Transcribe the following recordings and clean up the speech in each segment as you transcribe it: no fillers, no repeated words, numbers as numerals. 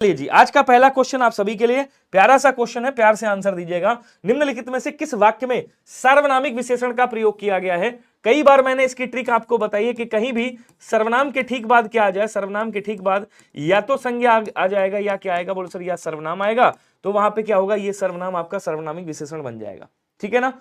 चलिए जी, आज का पहला क्वेश्चन आप सभी के लिए प्यारा सा क्वेश्चन है, प्यार से आंसर दीजिएगा। निम्नलिखित में से किस वाक्य में सर्वनामिक विशेषण का प्रयोग किया गया है? कई बार मैंने इसकी ट्रिक आपको बताई है कि कहीं भी सर्वनाम के ठीक बाद क्या आ जाए, सर्वनाम के ठीक बाद या तो संज्ञा आ जाएगा या क्या आएगा, बोलो सर, या सर्वनाम आएगा, तो वहां पे क्या होगा, ये सर्वनाम आपका सर्वनामिक विशेषण बन जाएगा। ठीक है ना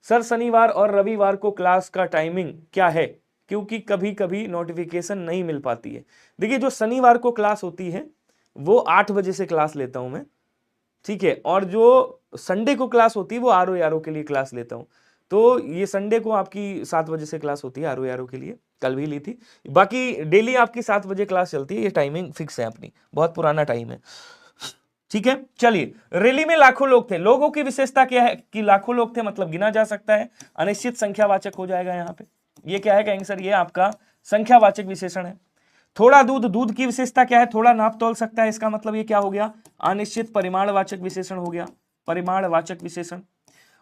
सर? शनिवार और रविवार को क्लास का टाइमिंग क्या है? क्योंकि कभी कभी नोटिफिकेशन नहीं मिल पाती है। देखिए, जो शनिवार को क्लास होती है वो 8 बजे से क्लास लेता हूं मैं, ठीक है, और जो संडे को क्लास होती है वो आरो यारो के लिए क्लास लेता हूं। तो ये संडे को आपकी 7 बजे से क्लास होती है आरो यारो के लिए, कल भी ली थी। बाकी डेली आपकी 7 बजे क्लास चलती है, ये टाइमिंग फिक्स है अपनी, बहुत पुराना टाइम है। ठीक है, चलिए। रैली में लाखों लोग थे, लोगों की विशेषता क्या है कि लाखों लोग थे, मतलब गिना जा सकता है, अनिश्चित संख्यावाचक हो जाएगा यहाँ पे। ये क्या है कहेंगे सर? ये आपका संख्यावाचक विशेषण है। थोड़ा दूध, दूध की विशेषता क्या है? थोड़ा नाप तोल सकता है, इसका मतलब ये क्या हो गया? अनिश्चित परिमाणवाचक विशेषण हो गया, परिमाणवाचक विशेषण।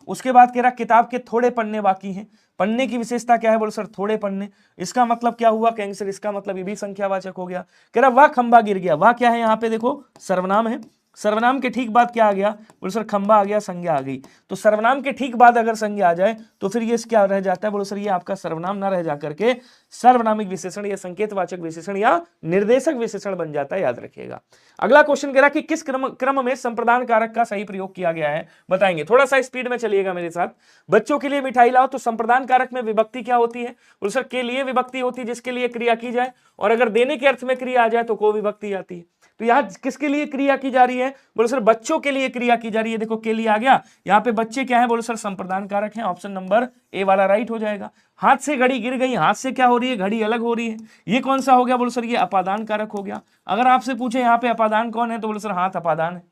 उसके बाद कह रहा किताब के थोड़े पन्ने बाकी हैं, पन्ने की विशेषता क्या है? बोलो सर, थोड़े पन्ने। इसका मतलब क्या हुआ कहेंगे सर? इसका मतलब ये भी संख्यावाचक हो गया। कह रहा वह खंबा गिर गया, वह क्या है यहाँ पे? देखो, सर्वनाम है। सर्वनाम के ठीक बाद क्या आ गया? बोलो सर, खंबा आ गया, संज्ञा आ गई। तो सर्वनाम के ठीक बाद अगर संज्ञा आ जाए तो फिर ये क्या रह जाता है? बोलो सर, ये आपका सर्वनाम ना रह जाकर के सर्वनामिक विशेषण या संकेतवाचक विशेषण या निर्देशक विशेषण बन जाता है, याद रखिएगा। अगला क्वेश्चन कह रहा कि किस क्रम में संप्रदान कारक का सही प्रयोग किया गया है, बताएंगे। थोड़ा सा स्पीड में चलिएगा मेरे साथ। बच्चों के लिए मिठाई लाओ, तो संप्रदान कारक में विभक्ति क्या होती है? बोलो सर, के लिए विभक्ति होती है जिसके लिए क्रिया की जाए, और अगर देने के अर्थ में क्रिया आ जाए तो को विभक्ति आती है। तो यहाँ किसके लिए क्रिया की जा रही है? बोलो सर, बच्चों के लिए क्रिया की जा रही है। देखो, के लिए आ गया, यहाँ पे बच्चे क्या है? बोलो सर, संप्रदान कारक है। ऑप्शन नंबर ए वाला राइट हो जाएगा। हाथ से घड़ी गिर गई, हाथ से क्या हो रही है? घड़ी अलग हो रही है। ये कौन सा हो गया? बोलो सर, ये अपादान कारक हो गया। अगर आपसे पूछे यहाँ पे अपादान कौन है, तो बोलो सर, हाथ अपादान है।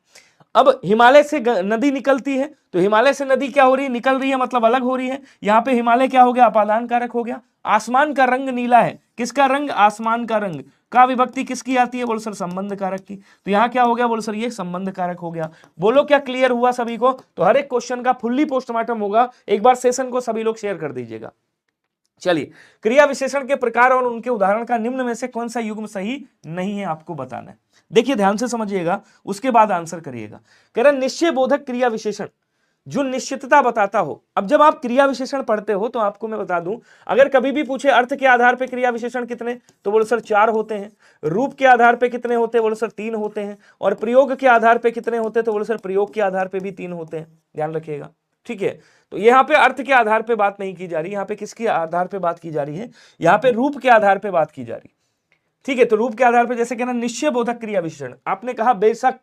अब हिमालय से नदी निकलती है, तो हिमालय से नदी क्या हो रही है? निकल रही है, मतलब अलग हो रही है। यहाँ पे हिमालय क्या हो गया? अपादान कारक हो गया। आसमान का रंग नीला है, किसका रंग? आसमान का रंग। का विभक्ति किसकी आती है? बोलो सर, संबंध कारक की। तो यहाँ क्या हो गया? बोलो सर, ये संबंध कारक हो गया। बोलो, क्या क्लियर हुआ सभी को? तो हर एक क्वेश्चन का फुल्ली पोस्टमार्टम होगा, एक बार सेशन को सभी लोग शेयर कर दीजिएगा। चलिए, क्रिया विशेषण के प्रकार और उनके उदाहरण का निम्न में से कौन सा युग्म सही नहीं है, आपको बताना है। देखिए, ध्यान से समझिएगा, उसके बाद आंसर करिएगा। कह रहा निश्चय बोधक क्रिया विशेषण जो निश्चितता बताता हो। अब जब आप क्रिया विशेषण पढ़ते हो तो आपको मैं बता दूं, अगर कभी भी पूछे अर्थ के आधार पे क्रिया विशेषण कितने, तो बोलो सर 4 होते हैं। रूप के आधार पे कितने होते हैं? बोलो सर 3 होते हैं। और प्रयोग के आधार पे कितने होते हैं? तो बोलो सर प्रयोग के आधार पे भी 3 होते हैं, ध्यान रखिएगा। ठीक है, तो यहाँ पे अर्थ के आधार पे बात नहीं की जा रही, यहाँ पे किसके आधार पे बात की जा रही है? यहाँ पे रूप के आधार पे बात की जा रही। ठीक है, तो रूप के आधार पे जैसे कहना निश्चय बोधक क्रिया विशेषण, आपने कहा बेशक,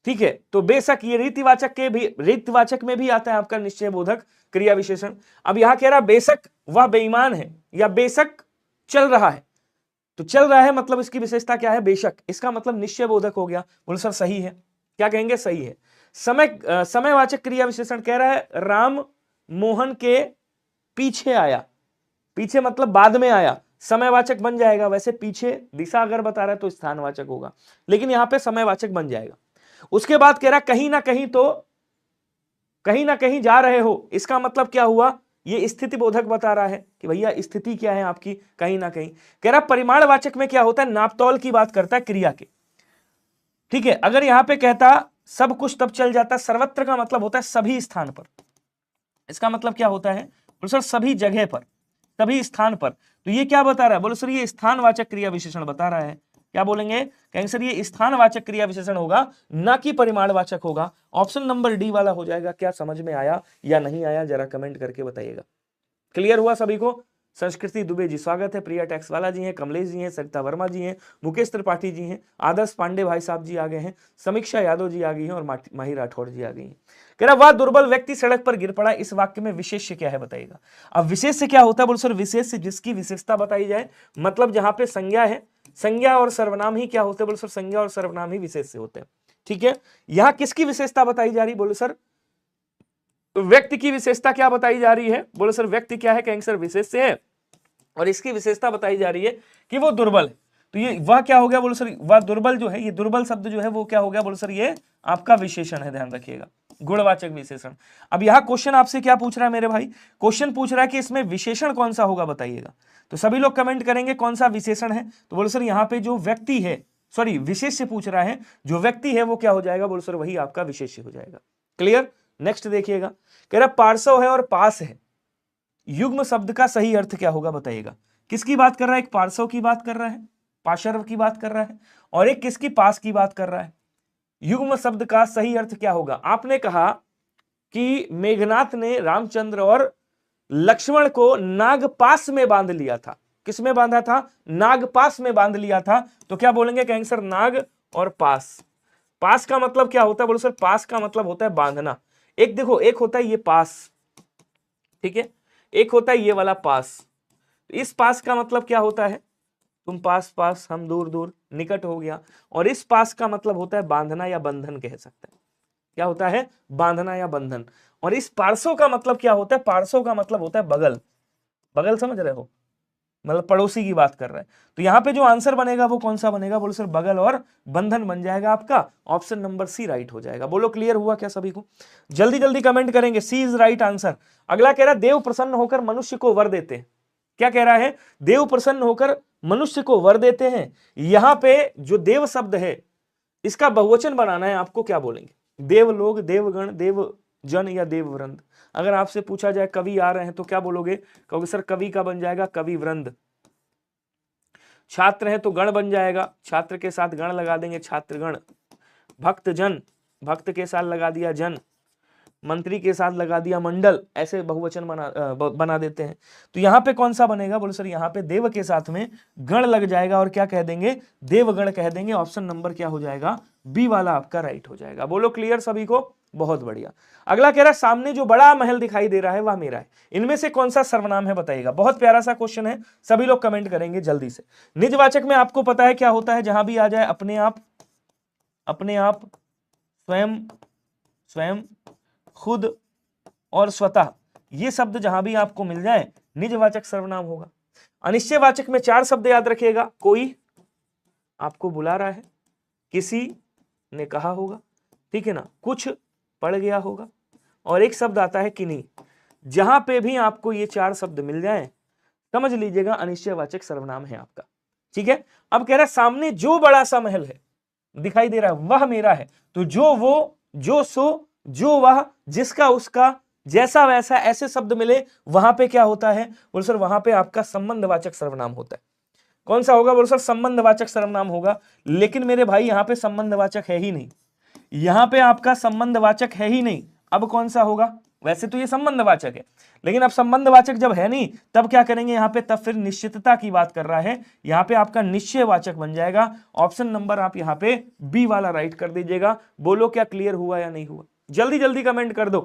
ठीक है, तो बेशक ये रीतिवाचक के भी, रीतिवाचक में भी आता है आपका निश्चय बोधक क्रिया विशेषण। अब यहां कह रहा बेशक वह बेईमान है, या बेशक चल रहा है, तो चल रहा है मतलब इसकी विशेषता क्या है? बेशक। इसका मतलब निश्चय बोधक हो गया। बोलो सर सही है, क्या कहेंगे? सही है। समयवाचक क्रिया विशेषण कह रहा है राम मोहन के पीछे आया, पीछे मतलब बाद में आया, समयवाचक बन जाएगा। वैसे पीछे दिशा अगर बता रहा है तो स्थानवाचक होगा, लेकिन यहां पे समयवाचक बन जाएगा। उसके बाद कह रहा कहीं ना कहीं, तो कहीं ना कहीं जा रहे हो, इसका मतलब क्या हुआ? ये स्थिति बोधक बता रहा है कि भैया स्थिति क्या है आपकी, कहीं ना कहीं। कह रहा परिमाणवाचक में क्या होता है? नापतोल की बात करता है क्रिया के। ठीक है, अगर यहां पे कहता सब कुछ तब चल जाता, सर्वत्र का मतलब होता है सभी स्थान पर। इसका मतलब क्या होता है? बोलो सर सभी जगह पर, सभी स्थान पर। तो ये क्या बता रहा है? बोलो सर ये स्थानवाचक क्रिया विशेषण बता रहा है। क्या बोलेंगे? कहेंगे सर ये स्थानवाचक क्रिया विशेषण होगा, ना कि परिमाणवाचक होगा। ऑप्शन नंबर डी वाला हो जाएगा। क्या समझ में आया या नहीं आया, जरा कमेंट करके बताइएगा। क्लियर हुआ सभी को? संस्कृति दुबे जी स्वागत है, प्रिया टैक्स वाला जी हैं, कमलेश जी हैं, सरिता वर्मा जी हैं, मुकेश त्रिपाठी जी हैं, आदर्श पांडे भाई साहब जी आ गए हैं, समीक्षा यादव जी आ गई हैं, और माही राठौड़ जी आ गई हैं। कह रहा वह दुर्बल व्यक्ति सड़क पर गिर पड़ा, इस वाक्य में विशेष्य क्या है, बताइएगा। अब विशेष्य क्या होता है? बोलो सर विशेष्य जिसकी विशेषता बताई जाए, मतलब जहां पे संज्ञा है, संज्ञा और सर्वनाम ही क्या होते हैं? बोलो सर संज्ञा और सर्वनाम ही विशेष्य होते हैं। ठीक है, यहां किसकी विशेषता बताई जा रही? बोलो सर व्यक्ति की विशेषता क्या बताई जा रही है? बोलो सर व्यक्ति क्या है? कहेंगे सर विशेष्य है, और इसकी विशेषता बताई जा रही है कि वो दुर्बल है। तो ये वह क्या हो गया? बोलो सर वह दुर्बल जो है, ये दुर्बल शब्द जो है वो क्या हो गया? बोलो सर ये आपका विशेषण है, ध्यान रखिएगा, गुणवाचक विशेषण। अब यहां क्वेश्चन आपसे क्या पूछ रहा है मेरे भाई? क्वेश्चन पूछ रहा है कि इसमें विशेषण कौन सा होगा, बताइएगा। तो सभी लोग कमेंट करेंगे कौन सा विशेषण है। तो बोलो सर यहाँ पे जो व्यक्ति है, सॉरी विशेष्य पूछ रहा है, जो व्यक्ति है वो क्या हो जाएगा, बोलो सर वही आपका विशेष्य हो जाएगा। क्लियर। नेक्स्ट देखिएगा, कह रहा पार्श्व है और पास है, युग्म शब्द का सही अर्थ क्या होगा बताइएगा। किसकी बात कर रहा है, एक पार्श्व की बात कर रहा है, पार्श्व की बात कर रहा है, और एक किसकी, पास की बात कर रहा है। युग्म शब्द का सही अर्थ क्या होगा। आपने कहा कि मेघनाथ ने रामचंद्र और लक्ष्मण को नागपास में बांध लिया था। किस में बांधा था, नागपास में बांध लिया था। तो क्या बोलेंगे, कहेंगे सर नाग और पास। पास का मतलब क्या होता है, बोलो सर पास का मतलब होता है बांधना। एक देखो, एक होता है ये पास, ठीक है, एक होता है ये वाला पास। इस पास का मतलब क्या होता है, तुम पास पास, हम दूर दूर, निकट हो गया। और इस पास का मतलब होता है बांधना या बंधन कह सकते हैं। क्या होता है, बांधना या बंधन। और इस पार्श्व का मतलब क्या होता है, पार्श्व का मतलब होता है बगल। बगल समझ रहे हो, मतलब पड़ोसी की बात कर रहा है। तो यहां पे जो आंसर बनेगा वो कौन सा बनेगा, बोलो सर बगल और बंधन बन जाएगा आपका। ऑप्शन नंबर सी राइट हो जाएगा। बोलो क्लियर हुआ क्या सभी को, जल्दी जल्दी कमेंट करेंगे, सी इज राइट आंसर। अगला कह रहा है देव प्रसन्न होकर मनुष्य को वर देते हैं। क्या कह रहा है, देव प्रसन्न होकर मनुष्य को वर देते हैं। यहां पे जो देव शब्द है इसका बहुवचन बनाना है, आपको क्या बोलेंगे, देवलोग, देवगण, देवजन या देववृंद। अगर आपसे पूछा जाए कवि आ रहे हैं तो क्या बोलोगे, कहोगे सर कवि का बन जाएगा कवि वृंद। छात्र है तो गण बन जाएगा, छात्र के साथ गण लगा देंगे छात्रगण। भक्त जन, भक्त के साथ लगा दिया जन। मंत्री के साथ लगा दिया मंडल। ऐसे बहुवचन बना देते हैं। तो यहां पे कौन सा बनेगा, बोलो सर यहां पे देव के साथ में गण लग जाएगा और क्या कह देंगे, देवगण कह देंगे। ऑप्शन नंबर क्या हो जाएगा, बी वाला आपका राइट हो जाएगा। बोलो क्लियर सभी को, बहुत बढ़िया। अगला कह रहा है सामने जो बड़ा महल दिखाई दे रहा है वह मेरा है, इनमें से कौन सा सर्वनाम है बताइएगा। बहुत प्यारा सा क्वेश्चन है, सभी लोग कमेंट करेंगे जल्दी से। निजवाचक में आपको पता है क्या होता है, जहां भी आ जाए अपने आप, अपने आप, स्वयं, स्वयं, खुद और स्वतः, ये शब्द जहां भी आपको मिल जाए निजवाचक सर्वनाम होगा। अनिश्चयवाचक में 4 शब्द याद रखिएगा, कोई आपको बुला रहा है, किसी ने कहा होगा, ठीक है ना, कुछ पड़ गया होगा, और एक शब्द आता है किन्हीं। जहां पे भी आपको ये 4 शब्द मिल जाए समझ लीजिएगा अनिश्चयवाचक सर्वनाम है आपका, ठीक है। अब कह रहा है सामने जो बड़ा सा महल है दिखाई दे रहा है वह मेरा है। तो जो, वो, जो, सो, जो, वह, जिसका, उसका, जैसा वैसा, ऐसे शब्द मिले वहां पे क्या होता है, बोलो सर वहां पे आपका संबंधवाचक सर्वनाम होता है। कौन सा होगा, बोलो सर संबंधवाचक सर्वनाम होगा। लेकिन मेरे भाई यहां पे संबंधवाचक है ही नहीं, यहां पे आपका संबंधवाचक है ही नहीं। अब कौन सा होगा, वैसे तो ये संबंधवाचक है, लेकिन अब संबंधवाचक जब है नहीं तब क्या करेंगे यहां पे, तब फिर निश्चितता की बात कर रहा है, यहां पे आपका निश्चयवाचक बन जाएगा। ऑप्शन नंबर आप यहां पे बी वाला राइट कर दीजिएगा। बोलो क्या क्लियर हुआ या नहीं हुआ, जल्दी जल्दी कमेंट कर दो।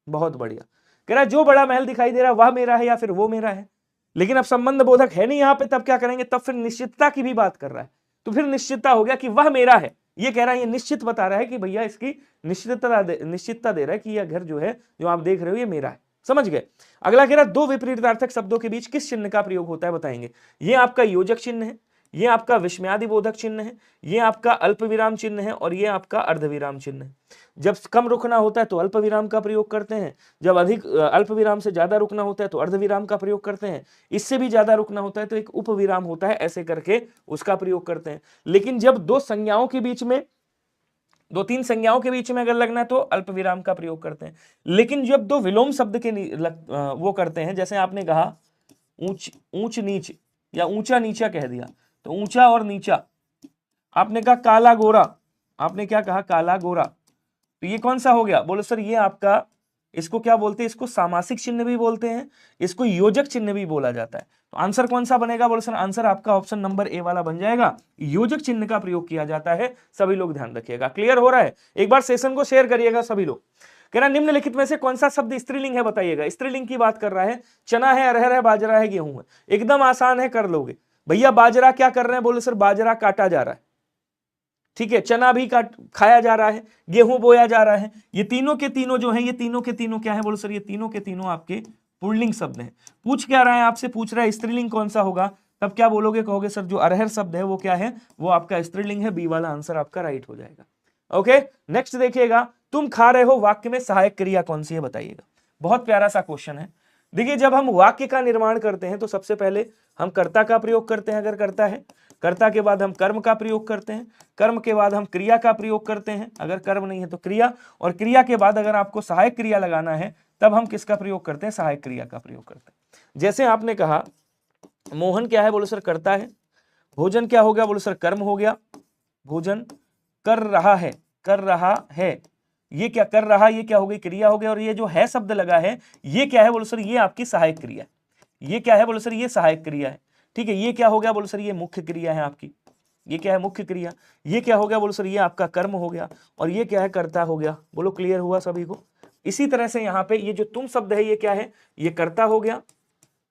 बहुत बढ़िया। कह रहा है जो बड़ा महल दिखाई दे रहा है वह मेरा है या फिर वो मेरा है, लेकिन अब संबंध बोधक है नहीं यहां पे, तब क्या करेंगे, तब फिर निश्चितता की भी बात कर रहा है। तो फिर निश्चितता हो गया कि वह मेरा है, ये कह रहा है, ये निश्चित बता रहा है कि भैया इसकी निश्चितता दे रहा है कि यह घर जो है जो आप देख रहे हो ये मेरा है। समझ गए। अगला कह रहा है दो विपरीतार्थक शब्दों के बीच किस चिन्ह का प्रयोग होता है बताएंगे। ये आपका योजक चिन्ह है, ये आपका विस्मयादि बोधक चिन्ह है, ये आपका अल्प विराम चिन्ह है, और ये आपका अर्धविराम चिन्ह है। जब कम रुकना होता है तो अल्प विराम का प्रयोग करते हैं, जब अधिक अल्प विराम से ज्यादा रुकना होता है तो अर्धविराम का प्रयोग करते हैं, इससे भी ज्यादा रुकना होता है तो एक उपविराम होता है, ऐसे करके उसका प्रयोग करते हैं। लेकिन जब दो संज्ञाओं के बीच में, 2-3 संज्ञाओं के बीच में अगर लगना है तो अल्प विराम का प्रयोग करते हैं। लेकिन जब दो विलोम शब्द के वो करते हैं, जैसे आपने कहा ऊंच नीच या ऊंचा नीचा कह दिया, तो ऊंचा और नीचा, आपने कहा काला गोरा, आपने क्या कहा काला गोरा, तो ये कौन सा हो गया, बोलो सर ये आपका, इसको क्या बोलते हैं, इसको सामासिक चिन्ह भी बोलते हैं, इसको योजक चिन्ह भी बोला जाता है। तो आंसर कौन सा बनेगा, बोलो सर आंसर आपका ऑप्शन नंबर ए वाला बन जाएगा। योजक चिन्ह का प्रयोग किया जाता है, सभी लोग ध्यान रखिएगा। क्लियर हो रहा है, एक बार सेशन को शेयर करिएगा सभी लोग। कह रहा निम्नलिखित में से कौन सा शब्द स्त्रीलिंग है बताइएगा। स्त्रीलिंग की बात कर रहा है, चना है, अरहर है, बाजरा है, गेहूं है, एकदम आसान है, कर लोगे। भैया बाजरा क्या कर रहे हैं, बोले सर बाजरा काटा जा रहा है, ठीक है, चना भी खाया जा रहा है, गेहूं बोया जा रहा है। ये तीनों के तीनों जो हैं, ये तीनों के तीनों क्या है, बोलो सर ये तीनों के तीनों आपके पुल्लिंग शब्द हैं। पूछ क्या रहा है आपसे, पूछ रहा है स्त्रीलिंग कौन सा होगा, तब क्या बोलोगे, कहोगे सर जो अरहर शब्द है वो क्या है, वो आपका स्त्रीलिंग है। बी वाला आंसर आपका राइट हो जाएगा। ओके, नेक्स्ट देखिएगा, तुम खा रहे हो वाक्य में सहायक क्रिया कौन सी है बताइएगा। बहुत प्यारा सा क्वेश्चन है। देखिए जब हम वाक्य का निर्माण करते हैं तो सबसे पहले हम कर्ता का प्रयोग करते हैं, अगर कर्ता है, कर्ता के बाद हम कर्म का प्रयोग करते हैं, कर्म के बाद हम क्रिया का प्रयोग करते हैं, अगर कर्म नहीं है तो क्रिया, और क्रिया के बाद अगर आपको सहायक क्रिया लगाना है तब हम किसका प्रयोग करते हैं, सहायक क्रिया का प्रयोग करते हैं। जैसे आपने कहा मोहन क्या है, बोलो सर कर्ता है, भोजन क्या हो गया, बोलो सर कर्म हो गया, भोजन कर रहा है, कर रहा है, ये क्या कर रहा, ये क्या हो गई, क्रिया हो गया, और ये जो है शब्द लगा है ये क्या है, बोलो सर ये आपकी सहायक क्रिया है। ये क्या है, बोलो सर ये सहायक क्रिया है। ठीक है, ये क्या हो गया, बोलो सर ये मुख्य क्रिया है आपकी, ये क्या है, मुख्य क्रिया। ये क्या हो गया, बोलो सर ये आपका कर्म हो गया, और ये क्या है, कर्ता हो गया। बोलो क्लियर हुआ सभी को। इसी तरह से यहाँ पे ये जो तुम शब्द है ये क्या है, ये कर्ता हो गया,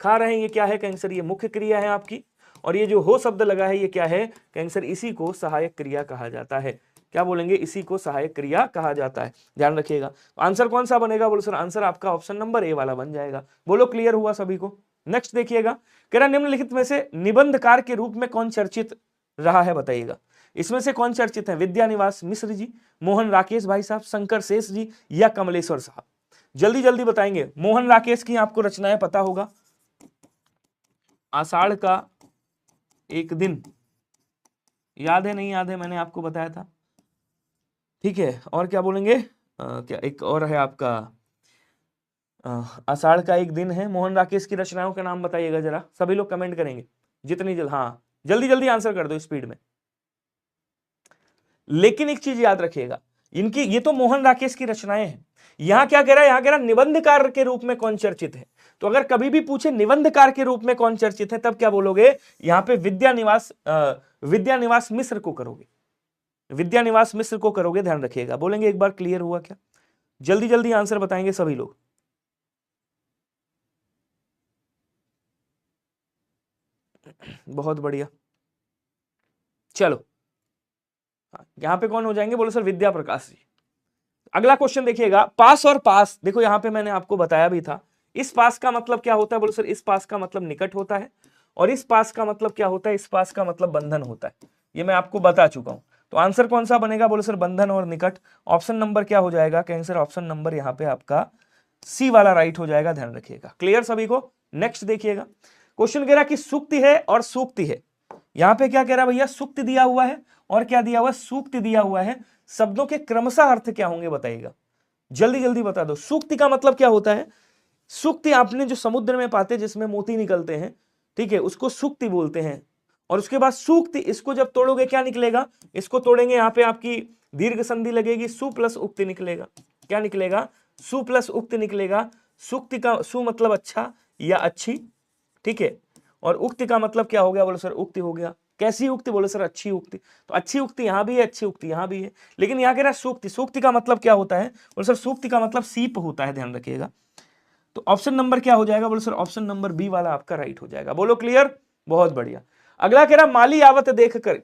खा रहे हैं ये क्या है, कहेंगे सर ये मुख्य क्रिया है आपकी, और ये जो हो शब्द लगा है ये क्या है, कहेंगे सर इसी को सहायक क्रिया कहा जाता है। क्या बोलेंगे, इसी को सहायक क्रिया कहा जाता है, ध्यान रखिएगा। आंसर कौन सा बनेगा, बोलो सर आंसर आपका ऑप्शन नंबर ए वाला बन जाएगा। बोलो क्लियर हुआ सभी को। नेक्स्ट देखिएगा, कह रहा निम्नलिखित में से निबंधकार के रूप में कौन चर्चित रहा है, बताइएगा। इसमें से कौन चर्चित है, विद्यानिवास मिश्र जी, मोहन राकेश भाई साहब, शंकर शेष जी, या कमलेश्वर साहब। जल्दी जल्दी बताएंगे। मोहन राकेश की आपको रचनाएं पता होगा, आषाढ़ का एक दिन, याद है नहीं याद है, मैंने आपको बताया था। ठीक है, और क्या बोलेंगे, क्या एक और है आपका, आषाढ़ का एक दिन है। मोहन राकेश की रचनाओं का नाम बताइएगा जरा, सभी लोग कमेंट करेंगे जितनी जल्द, हाँ जल्दी जल्दी आंसर कर दो स्पीड में। लेकिन एक चीज याद रखिएगा, इनकी ये तो मोहन राकेश की रचनाएं हैं, यहां क्या कह रहा है, यहां कह रहा है निबंधकार के रूप में कौन चर्चित है। तो अगर कभी भी पूछे निबंधकार के रूप में कौन चर्चित है तब क्या बोलोगे, यहां पे विद्यानिवास मिश्र को करोगे, विद्यानिवास मिश्र को करोगे, ध्यान रखिएगा। बोलेंगे एक बार क्लियर हुआ क्या, जल्दी जल्दी आंसर बताएंगे सभी लोग। बहुत बढ़िया, चलो यहां पे कौन हो जाएंगे, बोलो सर विद्या प्रकाश जी। अगला क्वेश्चन देखिएगा, पास और पास, देखो यहां पे मैंने आपको बताया भी था, इस पास का मतलब क्या होता है, बोलो सर इस पास का मतलब निकट होता है, और इस पास का मतलब क्या होता है, इस पास का मतलब बंधन होता है, ये मैं आपको बता चुका हूं। तो आंसर कौन सा बनेगा, बोलो सर बंधन और निकट। ऑप्शन नंबर क्या हो जाएगा, कहेंगे सर ऑप्शन नंबर यहाँ पे आपका सी वाला राइट हो जाएगा, ध्यान रखिएगा। क्लियर सभी को। नेक्स्ट देखिएगा, क्वेश्चन कह रहा कि सूक्ति है और सूक्ति है। यहां पे क्या कह रहा है भैया, सूक्ति दिया हुआ है और क्या दिया हुआ है, सूक्ति दिया हुआ है। शब्दों के क्रमशः अर्थ क्या होंगे बताइएगा, जल्दी जल्दी बता दो। सूक्ति का मतलब क्या होता है, सूक्ति आपने जो समुद्र में पाते जिसमें मोती निकलते हैं, ठीक है, उसको सूक्ति बोलते हैं। और उसके बाद सूक्ति, इसको जब तोड़ोगे क्या निकलेगा, इसको तोड़ेंगे यहाँ पे आपकी दीर्घ संधि लगेगी, सु प्लस उक्ति निकलेगा। क्या निकलेगा, सु प्लस उक्ति निकलेगा। सूक्ति का सु मतलब अच्छा या अच्छी, ठीक है, और उक्ति का मतलब क्या हो गया, बोलो सर उक्ति हो गया। कैसी उक्ति, बोलो सर अच्छी उक्ति। तो अच्छी उक्ति यहां भी है, अच्छी उक्ति यहां भी है, लेकिन यहां कह रहा है सूक्ति। सूक्ति का मतलब क्या होता है, बोलो सर सूक्ति का मतलब सीप होता है, ध्यान रखिएगा। तो ऑप्शन नंबर क्या हो जाएगा, बोलो सर ऑप्शन नंबर बी वाला आपका राइट हो जाएगा। बोलो क्लियर, बहुत बढ़िया। अगला कह रहा माली आवत देख कर,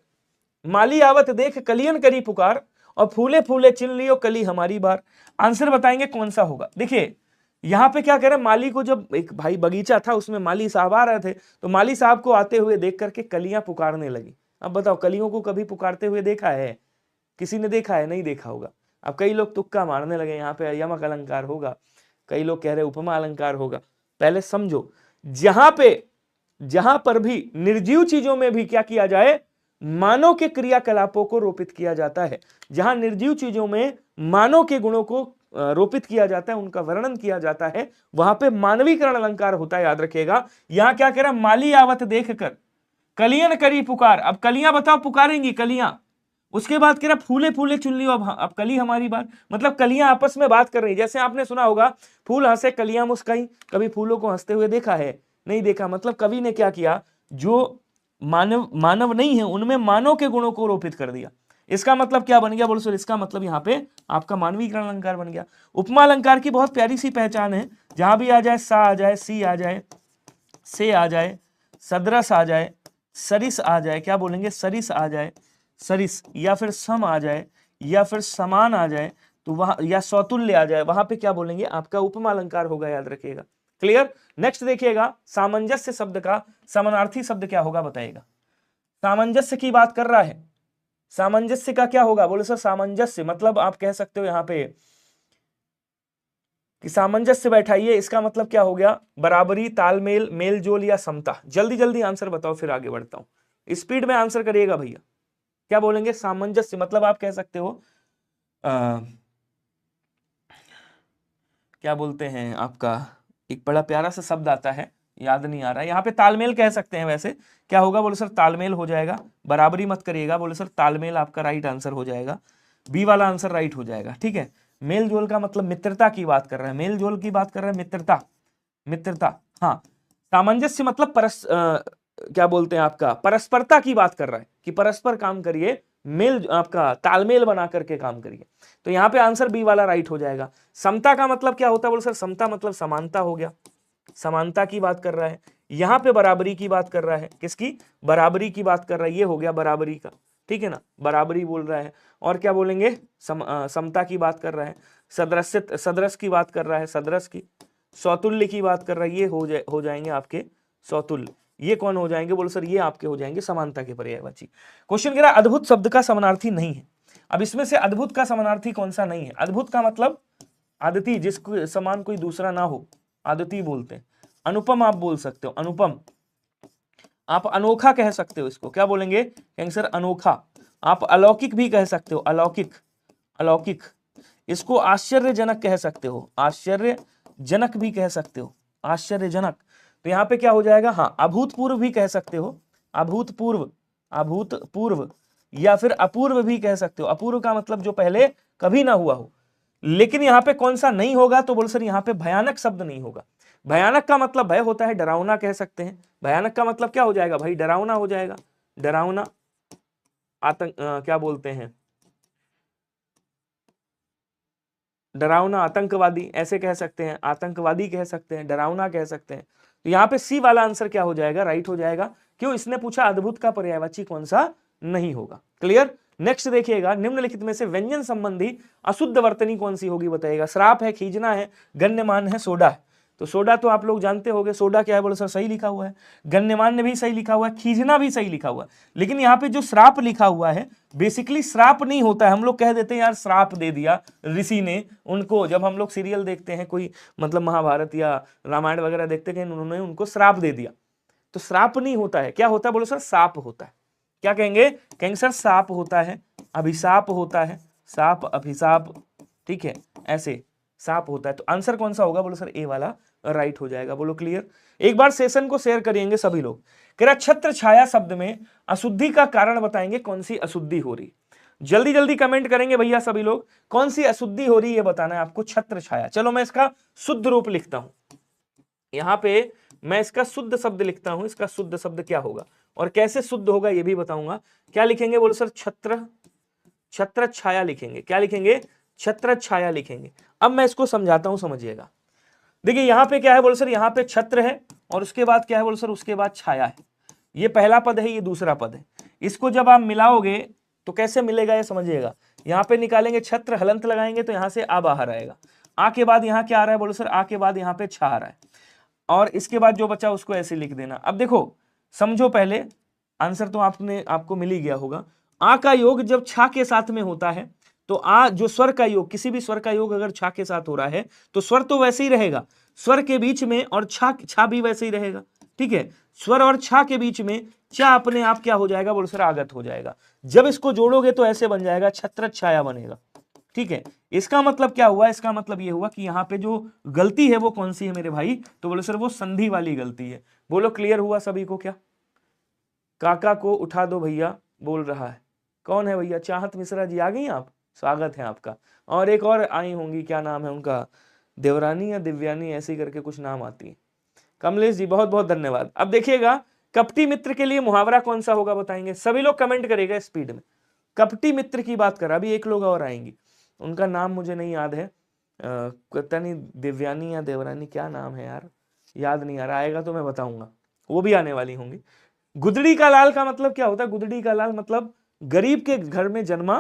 माली आवत देख कलियन करी पुकार, और फूले फूले चिन लियो कली हमारी बार। आंसर बताएंगे कौन सा होगा। देखिए यहां पे क्या कह रहे हैं, माली को जब एक भाई बगीचा था उसमें माली साहब आ रहे थे, तो माली साहब को आते हुए देख करके कलियां पुकारने लगी। अब बताओ कलियों को कभी पुकारते हुए देखा है, किसी ने देखा है, नहीं देखा होगा। अब कई लोग तुक्का मारने लगे, यहाँ पे यमक अलंकार होगा, कई लोग कह रहे उपमा अलंकार होगा। पहले समझो, जहां पर भी निर्जीव चीजों में भी क्या किया जाए, मानव के क्रियाकलापों को रोपित किया जाता है। जहां निर्जीव चीजों में मानव के गुणों को रोपित किया जाता है, उनका वर्णन किया जाता है, वहां पे मानवीकरण अलंकार होता है, याद रखिएगा। यहां क्या कह रहा, माली आवत देख कर कलियन करी पुकार। अब कलियां बताओ पुकारेंगी कलियां, उसके बाद कह रहा फूले फूले चुन लियो, अब कली हमारी बात, मतलब कलियां आपस में बात कर रही। जैसे आपने सुना होगा फूल हंसे कलियां मुस्काई, कभी फूलों को हंसते हुए देखा है, नहीं देखा। मतलब कवि ने क्या किया, जो मानव नहीं है उनमें मानव के गुणों को रोपित कर दिया। इसका मतलब क्या बन गया, बोलो सर इसका मतलब यहाँ पे आपका मानवीकरण अलंकार बन गया। उपमा अलंकार की बहुत प्यारी सी पहचान है, जहां भी आ जाए सा आ जाए, सी आ जाए, से आ जाए, सदरस आ जाए, सरिस आ जाए, क्या बोलेंगे सरिस आ जाए, सरिस, या फिर सम आ जाए, या फिर समान आ जाए, तो वहां या सौतुल्य आ जाए, वहां पे क्या बोलेंगे आपका उपमा अलंकार होगा, याद रखिएगा। क्लियर। नेक्स्ट देखिएगा, सामंजस्य शब्द का समानार्थी शब्द क्या होगा बताइएगा। सामंजस्य की बात कर रहा है, सामंजस्य का क्या होगा, बोले सर सामंजस्य मतलब आप कह सकते हो यहां पे कि सामंजस्य बैठाइए, इसका मतलब क्या हो गया? बराबरी, तालमेल, मेल जोल या समता। जल्दी जल्दी आंसर बताओ, फिर आगे बढ़ता हूं। स्पीड में आंसर करिएगा भैया। क्या बोलेंगे? सामंजस्य मतलब आप कह सकते हो क्या बोलते हैं आपका, एक बड़ा प्यारा सा शब्द आता है, याद नहीं आ रहा है, यहाँ पे तालमेल कह सकते हैं। वैसे क्या होगा? बोले सर तालमेल हो जाएगा। बराबरी मत करिएगा, बोले सर तालमेल आपका राइट आंसर हो जाएगा, बी वाला आंसर राइट हो जाएगा। ठीक है। मेल जोल का मतलब मित्रता की बात कर रहे हैं, मेल जोल की बात कर रहे हैं, मित्रता, मित्रता। हाँ, सामंजस्य मतलब क्या बोलते हैं आपका, परस्परता की बात कर रहा है कि परस्पर काम करिए, मेल आपका तालमेल बना करके काम करिए। तो यहां पे आंसर बी वाला राइट हो जाएगा। समता का मतलब क्या होता है? बोले सर समता मतलब समानता हो गया, समानता की बात कर रहा है। यहां पे बराबरी की बात कर रहा है, किसकी? बराबरी की बात कर रहा है, ये हो गया बराबरी का। ठीक है ना, बराबरी बोल रहा है। और क्या बोलेंगे? समता की बात कर रहा है, सदृश, सदृश की बात कर रहा है, सदृश की, सौतुल्य की बात कर रहा है, ये हो जाएंगे आपके सौतुल्य। ये कौन हो जाएंगे? बोलो सर ये आपके हो जाएंगे समानता के पर्यायवाची। क्वेश्चन कह रहा है अद्भुत शब्द का समानार्थी नहीं है। अब इसमें से अद्भुत का समानार्थी कौन सा नहीं है? अद्भुत का मतलब आदति, जिसको समान कोई दूसरा ना हो, आदति बोलते हैं। अनुपम आप बोल सकते हो, अनुपम। आप अनोखा कह सकते हो, इसको क्या बोलेंगे? कहेंगे सर अनोखा। आप अलौकिक भी कह सकते हो, अलौकिक, अलौकिक। इसको आश्चर्यजनक कह सकते हो, आश्चर्यजनक भी कह सकते हो, आश्चर्यजनक। तो यहां पे क्या हो जाएगा? हाँ, अभूतपूर्व भी कह सकते हो, अभूतपूर्व, अभूतपूर्व, या फिर अपूर्व भी कह सकते हो। अपूर्व का मतलब जो पहले कभी ना हुआ हो। लेकिन यहां पे कौन सा नहीं होगा? तो बोल सर यहां पे भयानक शब्द नहीं होगा। भयानक का मतलब भय होता है, डरावना कह सकते हैं। भयानक का मतलब क्या हो जाएगा भाई? डरावना हो जाएगा, डरावना। आतंक क्या बोलते हैं, डरावना, आतंकवादी ऐसे कह सकते हैं, आतंकवादी कह सकते हैं, डरावना कह सकते हैं। तो यहाँ पे सी वाला आंसर क्या हो जाएगा? राइट हो जाएगा। क्यों? इसने पूछा अद्भुत का पर्यायवाची कौन सा नहीं होगा। क्लियर? नेक्स्ट देखिएगा, निम्नलिखित में से व्यंजन संबंधी अशुद्ध वर्तनी कौन सी होगी बताइएगा। श्राप है, खींचना है, गण्यमान है, सोडा है। तो सोडा तो आप लोग जानते होंगे, सोडा क्या है? बोलो सर सही लिखा हुआ है, गण्यमान भी सही लिखा हुआ है, खींचना भी सही लिखा हुआ है। लेकिन यहाँ पे जो श्राप लिखा हुआ है, बेसिकली श्राप नहीं होता है। हम लोग कह देते हैं यार श्राप दे दिया ऋषि ने उनको, जब हम लोग सीरियल देखते हैं कोई, मतलब महाभारत या रामायण वगैरह देखते हैं, उन्होंने उनको श्राप दे दिया। तो श्राप नहीं होता है, क्या होता है? बोलो सर साप होता है। क्या कहेंगे? कहेंगे सर साप होता है, अभिशाप होता है, साप, अभिशाप। ठीक है, ऐसे साप होता है। तो आंसर कौन सा होगा? बोलो सर ए वाला राइट हो जाएगा। बोलो क्लियर? एक बार सेशन को शेयर करिएंगे सभी लोग। कह छत्र छाया शब्द में अशुद्धि का कारण बताएंगे, कौन सी अशुद्धि हो रही? जल्दी जल्दी कमेंट करेंगे भैया सभी लोग, कौन सी अशुद्धि हो रही है बताना है आपको। छत्र छाया। चलो मैं इसका शुद्ध रूप लिखता हूं, यहां पे मैं इसका शुद्ध शब्द लिखता हूं। इसका शुद्ध शब्द क्या होगा और कैसे शुद्ध होगा ये भी बताऊंगा। क्या लिखेंगे? बोलो सर छत्र, छत्र छाया लिखेंगे। क्या लिखेंगे? छत्र छाया लिखेंगे। अब मैं इसको समझाता हूं, समझिएगा। देखिए यहां पे क्या है? बोलो सर यहां पे छत्र है और उसके बाद क्या है? बोलो सर उसके बाद छाया है। ये पहला पद है, ये दूसरा पद है। इसको जब आप मिलाओगे तो कैसे मिलेगा ये समझिएगा। यहां पे निकालेंगे छत्र, हलंत लगाएंगे तो यहां से आ बाहर आएगा। आ के बाद यहां क्या आ रहा है? बोलो सर आ के बाद यहां पे छा आ रहा है, और इसके बाद जो बचा उसको ऐसे लिख देना। अब देखो समझो, पहले आंसर तो आपको मिल ही गया होगा। आ का योग जब छा के साथ में होता है तो आ जो स्वर का योग, किसी भी स्वर का योग अगर छा के साथ हो रहा है तो स्वर तो वैसे ही रहेगा, स्वर के बीच में, और छा भी वैसे ही रहेगा। ठीक है, स्वर और छा के बीच में चा अपने आप क्या हो जाएगा? बोलो सर आगत हो जाएगा। जब इसको जोड़ोगे तो ऐसे बन जाएगा, छत्र छाया बनेगा। ठीक है, इसका मतलब क्या हुआ? इसका मतलब ये हुआ कि यहाँ पे जो गलती है वो कौन सी है मेरे भाई? तो बोलो सर वो संधि वाली गलती है। बोलो क्लियर हुआ सभी को? क्या काका को उठा दो भैया बोल रहा है, कौन है भैया? चाहत मिश्रा जी आ गई आप, स्वागत है आपका। और एक और आई होंगी, क्या नाम है उनका? देवरानी या दिव्यानी ऐसे करके कुछ नाम आती है। कमलेश जी बहुत बहुत धन्यवाद। अब देखिएगा कपटी मित्र के लिए मुहावरा कौन सा होगा बताएंगे सभी लोग, कमेंट करेगा स्पीड में। कपटी मित्र की बात कर, अभी एक लोग और आएंगी, उनका नाम मुझे नहीं याद है, पता नहीं दिव्यानी या देवरानी, क्या नाम है यार, याद नहीं आ रहा, आएगा तो मैं बताऊंगा, वो भी आने वाली होंगी। गुदड़ी का लाल का मतलब क्या होता है? गुदड़ी का लाल मतलब गरीब के घर में जन्मा,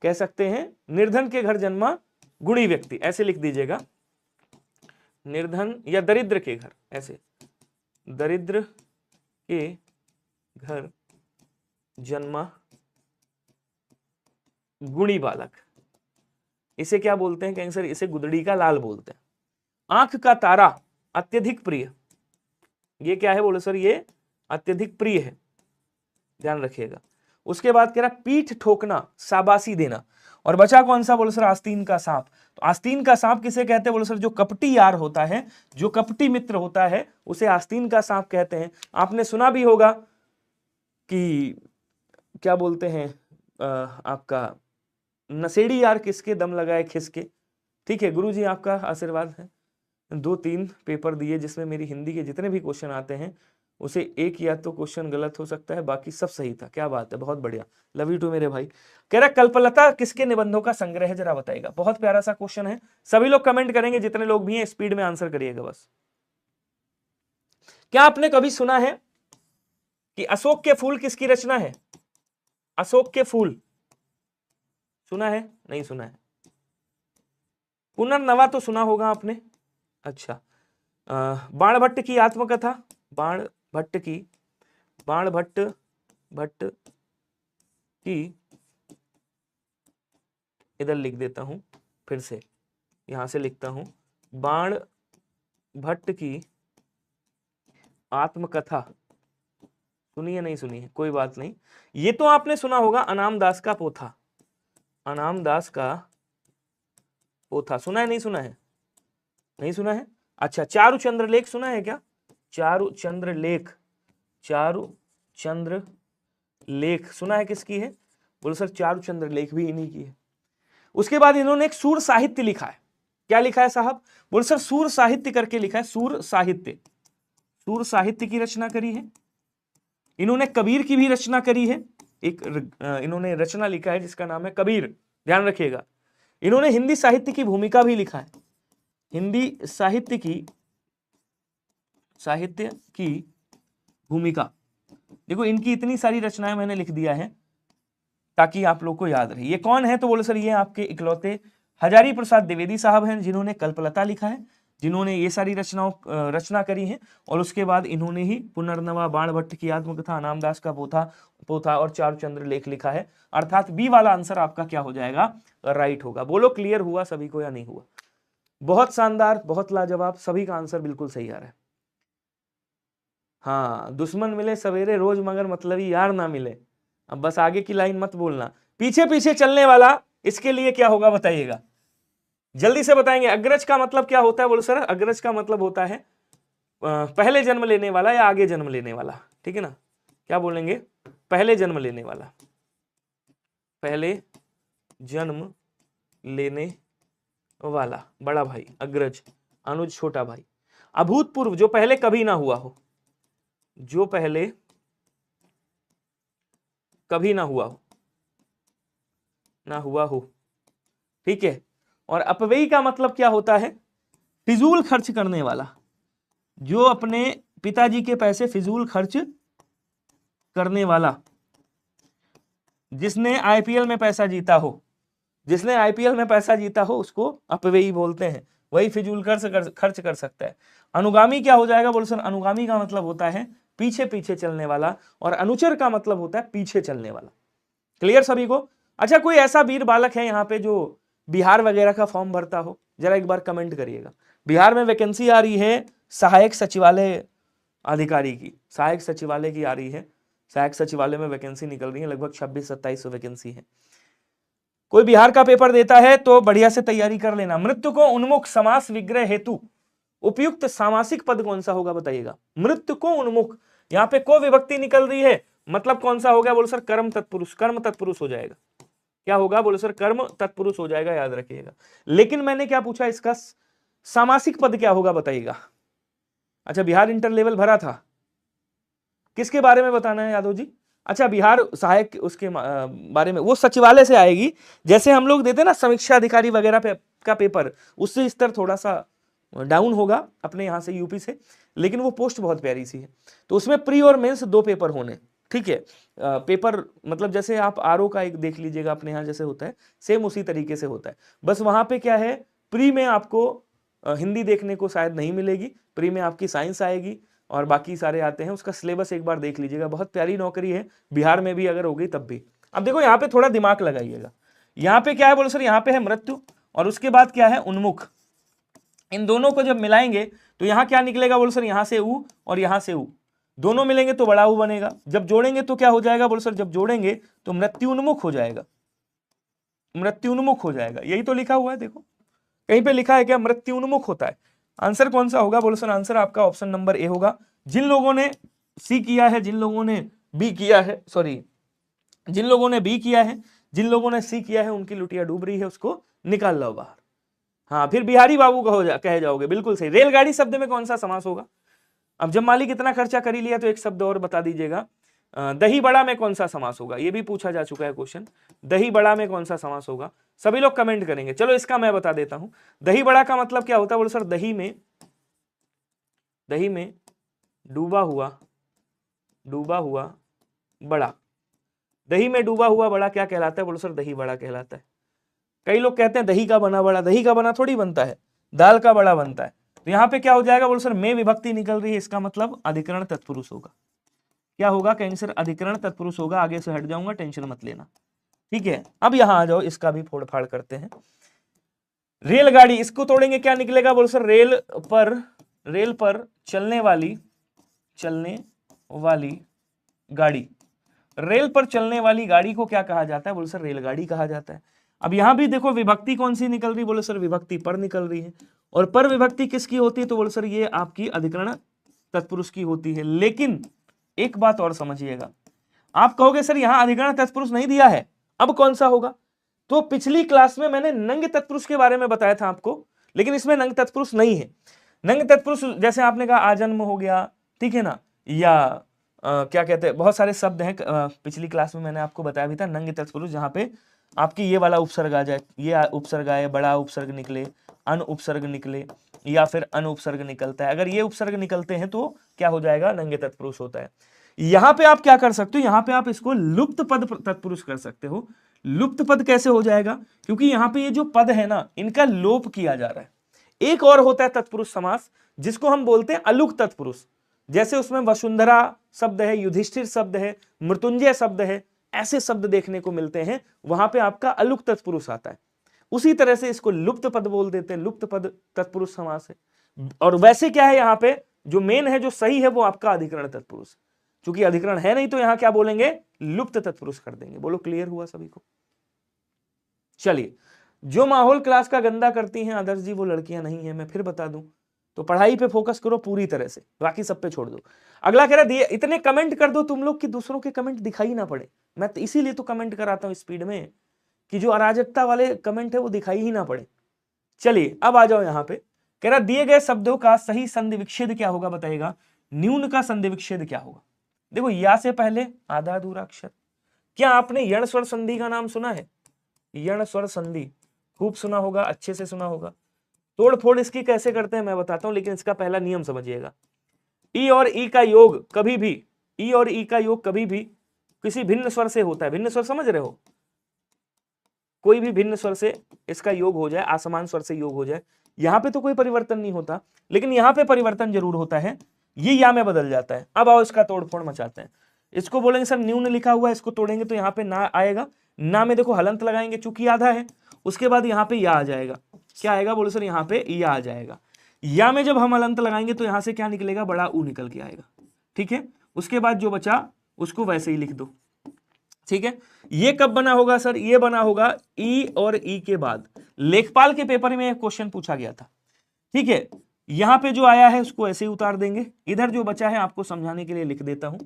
कह सकते हैं निर्धन के घर जन्मा गुणी व्यक्ति, ऐसे लिख दीजिएगा। निर्धन या दरिद्र के घर, ऐसे दरिद्र के घर जन्मा गुणी बालक, इसे क्या बोलते हैं? कहेंगे सर इसे गुदड़ी का लाल बोलते हैं। आंख का तारा अत्यधिक प्रिय, ये क्या है बोले सर, ये अत्यधिक प्रिय है, ध्यान रखिएगा। उसके बाद कह रहा पीठ ठोकना, शाबाशी देना, और बचा कौन सा बोले सर, आस्तीन का सांप। तो आस्तीन का सांप किसे कहते हैं बोले सर, जो कपटी यार होता है, जो कपटी मित्र होता है उसे आस्तीन का सांप कहते हैं। आपने सुना भी होगा कि क्या बोलते हैं आपका नशेड़ी यार किसके दम लगाए खिसके। ठीक है गुरुजी, आपका आशीर्वाद है। 2-3 पेपर दिए जिसमें मेरी हिंदी के जितने भी क्वेश्चन आते हैं उसे एक या तो क्वेश्चन गलत हो सकता है, बाकी सब सही था। क्या बात है, बहुत बढ़िया, लव यू टू मेरे भाई। कह रहा कल्पलता किसके निबंधों का संग्रह है, जरा बताइएगा। बहुत प्यारा सा क्वेश्चन है, सभी लोग कमेंट करेंगे, जितने लोग भी हैं स्पीड में आंसर करिएगा बस। क्या आपने कभी सुना है कि अशोक के फूल किसकी रचना है? अशोक के फूल सुना है? नहीं सुना है। पुनर्नवा तो सुना होगा आपने। अच्छा, बाणभट्ट की आत्मकथा, बाणभट्ट की, इधर लिख देता हूं, फिर से यहां से लिखता हूं, बाणभट्ट की आत्मकथा सुनी है नहीं सुनी है, कोई बात नहीं। ये तो आपने सुना होगा अनामदास का पोथा, अनामदास का पोथा सुना है नहीं सुना है? नहीं सुना है। अच्छा, चारुचंद्र लेख सुना है क्या? चारुचंद्र लेख सुना है? किसकी है? बोलो सर चारुचंद्र लेख भी इन्हीं की है। उसके बाद इन्होंने एक सूर साहित्य लिखा है। क्या लिखा है साहब? बोलो सर सूर साहित्य करके लिखा है, सूर साहित्य की रचना करी है। इन्होंने कबीर की भी रचना करी है, एक इन्होंने रचना लिखा है जिसका नाम है कबीर, ध्यान रखिएगा। इन्होंने हिंदी साहित्य की भूमिका भी लिखा है, हिंदी साहित्य की भूमिका। देखो इनकी इतनी सारी रचनाएं मैंने लिख दिया है ताकि आप लोग को याद रहे। ये कौन है? तो बोले सर ये आपके इकलौते हजारी प्रसाद द्विवेदी साहब हैं, जिन्होंने कल्पलता लिखा है, जिन्होंने ये सारी रचना करी है। और उसके बाद इन्होंने ही पुनर्नवा, बाणभट्ट की आत्मकथा, अनामदास का पोथा और चारुचंद्र लेख लिखा है। अर्थात बी वाला आंसर आपका क्या हो जाएगा? राइट होगा। बोलो क्लियर हुआ सभी को या नहीं हुआ? बहुत शानदार, बहुत लाजवाब, सभी का आंसर बिल्कुल सही आ रहा है। हाँ, दुश्मन मिले सवेरे रोज मगर मतलबी यार ना मिले। अब बस आगे की लाइन मत बोलना। पीछे पीछे चलने वाला, इसके लिए क्या होगा बताइएगा, जल्दी से बताएंगे। अग्रज का मतलब क्या होता है? बोलो सर अग्रज का मतलब होता है पहले जन्म लेने वाला या आगे जन्म लेने वाला, ठीक है ना? क्या बोलेंगे? पहले जन्म लेने वाला, पहले जन्म लेने वाला, बड़ा भाई अग्रज, अनुज छोटा भाई। अभूतपूर्व, जो पहले कभी ना हुआ हो, जो पहले कभी ना हुआ हो, ठीक है। और अपव्ययी का मतलब क्या होता है? फिजूल खर्च करने वाला, जो अपने पिताजी के पैसे फिजूल खर्च करने वाला, जिसने आईपीएल में पैसा जीता हो, उसको अपव्ययी बोलते हैं। वही फिजूल खर्च कर सकता है। अनुगामी क्या हो जाएगा? बोलो सर अनुगामी का मतलब होता है पीछे पीछे चलने वाला, और अनुचर का मतलब होता है पीछे चलने वाला। क्लियर सभी को? अच्छा, कोई ऐसा वीर बालक है यहाँ पे जो बिहार वगैरह का फॉर्म भरता हो? जरा एक बार कमेंट करिएगा। बिहार में वैकेंसी आ रही है सहायक सचिवालय अधिकारी की, सहायक सचिवालय की आ रही है। सहायक सचिवालय में वैकेंसी निकल रही है, लगभग 26-27 वैकेंसी है। कोई बिहार का पेपर देता है तो बढ़िया से तैयारी कर लेना। मृत्यु को उन्मुख समास विग्रह हेतु उपयुक्त सामासिक पद कौन सा होगा बताइएगा? मृत्यु को उन्मुख, यहाँ पे को विभक्ति निकल रही है, मतलब कौन सा हो गया? बोलो सर कर्म तत्पुरुष हो जाएगा। क्या होगा? बोलो सर कर्म तत्पुरुष हो जाएगा, याद रखिएगा। लेकिन मैंने क्या पूछा, इसका सामासिक पद क्या होगा बताइएगा? अच्छा, बिहार इंटर लेवल भरा था, किसके बारे में बताना है यादव जी? अच्छा, बिहार सहायक, उसके बारे में, वो सचिवालय से आएगी। जैसे हम लोग देते ना समीक्षा अधिकारी वगैरह का पेपर, उससे स्तर थोड़ा सा डाउन होगा अपने यहाँ से, यूपी से, लेकिन वो पोस्ट बहुत प्यारी सी है। तो उसमें प्री और मेंस 2 पेपर होने, ठीक है। पेपर मतलब जैसे आप आरओ का एक देख लीजिएगा अपने यहाँ जैसे होता है, सेम उसी तरीके से होता है। बस वहां पे क्या है, प्री में आपको हिंदी देखने को शायद नहीं मिलेगी, प्री में आपकी साइंस आएगी और बाकी सारे आते हैं। उसका सिलेबस एक बार देख लीजिएगा, बहुत प्यारी नौकरी है। बिहार में भी अगर होगी तब भी। अब देखो यहाँ पे थोड़ा दिमाग लगाइएगा। यहाँ पे क्या है? बोलो सर यहाँ पे है मृत्यु, और उसके बाद क्या है? उन्मुख। इन दोनों को जब मिलाएंगे तो यहां क्या निकलेगा बोलो सर, यहां से ऊ और यहां से ऊ, दोनों मिलेंगे तो बड़ा ऊ बनेगा। जब जोड़ेंगे तो क्या हो जाएगा बोलो सर, जब जोड़ेंगे तो मृत्युन्मुख हो जाएगा, मृत्युन्मुख हो जाएगा। यही तो लिखा हुआ है, देखो कहीं पे लिखा है क्या, मृत्युन्मुख होता है। आंसर कौन सा होगा बोलो सर, आंसर आपका ऑप्शन नंबर ए होगा। जिन लोगों ने सी किया है, जिन लोगों ने बी किया है, सॉरी जिन लोगों ने बी किया है, जिन लोगों ने सी किया है, उनकी लुटिया डूब रही है, उसको निकाल लो बाहर। हाँ, फिर बिहारी बाबू कहे जाओगे, बिल्कुल सही। रेलगाड़ी शब्द में कौन सा समास होगा? अब जब मालिक इतना खर्चा कर ही लिया तो एक शब्द और बता दीजिएगा। दही बड़ा में कौन सा समास होगा? ये भी पूछा जा चुका है क्वेश्चन। दही बड़ा में कौन सा समास होगा? सभी लोग कमेंट करेंगे। चलो इसका मैं बता देता हूं। दही बड़ा का मतलब क्या होता है बोलो सर, दही में डूबा हुआ बड़ा। दही में डूबा हुआ बड़ा क्या कहलाता है बोलो सर, दही बड़ा कहलाता है। कई लोग कहते हैं दही का बना बड़ा, दही का बना थोड़ी बनता है, दाल का बड़ा बनता है। तो यहां पे क्या हो जाएगा बोलो सर, में विभक्ति निकल रही है, इसका मतलब अधिकरण तत्पुरुष होगा। क्या होगा? कहीं सर अधिकरण तत्पुरुष होगा। आगे से हट जाऊंगा, टेंशन मत लेना, ठीक है। अब यहां आ जाओ, इसका भी फोड़ फाड़ करते हैं। रेलगाड़ी, इसको तोड़ेंगे, क्या निकलेगा बोलो सर, रेल पर चलने वाली गाड़ी। रेल पर चलने वाली गाड़ी को क्या कहा जाता है बोलो सर, रेलगाड़ी कहा जाता है। अब यहां भी देखो विभक्ति कौन सी निकल रही बोलो सर, विभक्ति पर निकल रही है। और पर विभक्ति किसकी होती है तो बोलो सर, ये आपकी अधिकरण तत्पुरुष की होती है। लेकिन एक बात और समझिएगा, आप कहोगे सर यहां अधिकरण तत्पुरुष नहीं दिया है, अब कौन सा होगा? तो पिछली क्लास में मैंने नंग तत्पुरुष के बारे में बताया था आपको, लेकिन इसमें नंग तत्पुरुष नहीं है। नंग तत्पुरुष जैसे आपने कहा आजन्म हो गया, ठीक है ना, या क्या कहते हैं, बहुत सारे शब्द हैं। पिछली क्लास में मैंने आपको बताया भी था नंग तत्पुरुष, जहां पे आपकी ये वाला उपसर्ग आ जाए, ये उपसर्ग आए, बड़ा उपसर्ग निकले, अन उपसर्ग निकले, या फिर अन उपसर्ग निकलता है। अगर ये उपसर्ग निकलते हैं तो क्या हो जाएगा, नंगे तत्पुरुष होता है। यहां पे आप क्या कर सकते हो, यहां पे आप इसको लुप्त पद तत्पुरुष कर सकते हो। लुप्त पद कैसे हो जाएगा? क्योंकि यहां पे ये जो पद है ना, इनका लोप किया जा रहा है। एक और होता है तत्पुरुष समास, जिसको हम बोलते हैं अलुक तत्पुरुष। जैसे उसमें वसुंधरा शब्द है, युधिष्ठिर शब्द है, मृत्युंजय शब्द है, ऐसे शब्द देखने को मिलते हैं, वहां पे आपका अलुक तत्पुरुष आता है। उसी तरह से इसको लुप्त पद बोल देते हैं, लुप्त पद तत्पुरुष समास है। और वैसे क्या है, यहां पे जो मेन है, जो सही है, वो आपका अधिकरण तत्पुरुष। चूंकि अधिकरण है नहीं तो यहां क्या बोलेंगे, लुप्त तत्पुरुष कर देंगे। बोलो क्लियर हुआ सभी को? चलिए, जो माहौल क्लास का गंदा करती हैं आदर्श जी, वो लड़कियां नहीं है। मैं फिर बता दूं, तो पढ़ाई पे फोकस करो पूरी तरह से, बाकी सब पे छोड़ दो। अगला कह रहा है इतने कमेंट कर दो तुम लोग कि दूसरों के कमेंट दिखाई ना पड़े। मैं तो इसीलिए तो कमेंट कराता हूं स्पीड में, कि जो अराजकता वाले कमेंट है वो दिखाई ही ना पड़े। चलिए अब आ जाओ यहां पे। कह रहा दिए गए शब्दों का सही संधि विच्छेद क्या होगा, बताइएगा। न्यून का संधि विच्छेद क्या होगा? देखो, या से पहले आधा अधूरा अक्षर। क्या आपने यण स्वर संधि का नाम सुना है? यण स्वर संधि खूब सुना होगा, अच्छे से सुना होगा। तोड़ फोड़ इसकी कैसे करते हैं मैं बताता हूं, लेकिन इसका पहला नियम समझिएगा। ई और ई का योग कभी भी, ई और ई का योग कभी भी किसी भिन्न स्वर से होता है। भिन्न स्वर समझ रहे हो? कोई भी भिन्न स्वर से इसका योग हो जाए, असमान स्वर से योग हो जाए, यहां पे तो कोई परिवर्तन नहीं होता, लेकिन यहां पे परिवर्तन जरूर होता है। ये या में बदल जाता है। अब आओ इसका तोड़फोड़ मचाते हैं। इसको बोलेंगे सर न्यून लिखा हुआ है, इसको तोड़ेंगे तो यहाँ पे ना आएगा। ना में देखो हलंत लगाएंगे, चूंकि आधा है, उसके बाद यहाँ पे या आ जाएगा। क्या आएगा बोलो सर, यहाँ पे या आ जाएगा। या में जब हम हलंत लगाएंगे तो यहां से क्या निकलेगा, बड़ा ऊ निकल के आएगा। ठीक है, उसके बाद जो बचा उसको वैसे ही लिख दो। ठीक है, ये कब बना होगा सर? ये बना होगा ई और ई के बाद। लेखपाल के पेपर में एक क्वेश्चन पूछा गया था। ठीक है, यहां पे जो आया है उसको ऐसे ही उतार देंगे। इधर जो बचा है आपको समझाने के लिए लिख देता हूं,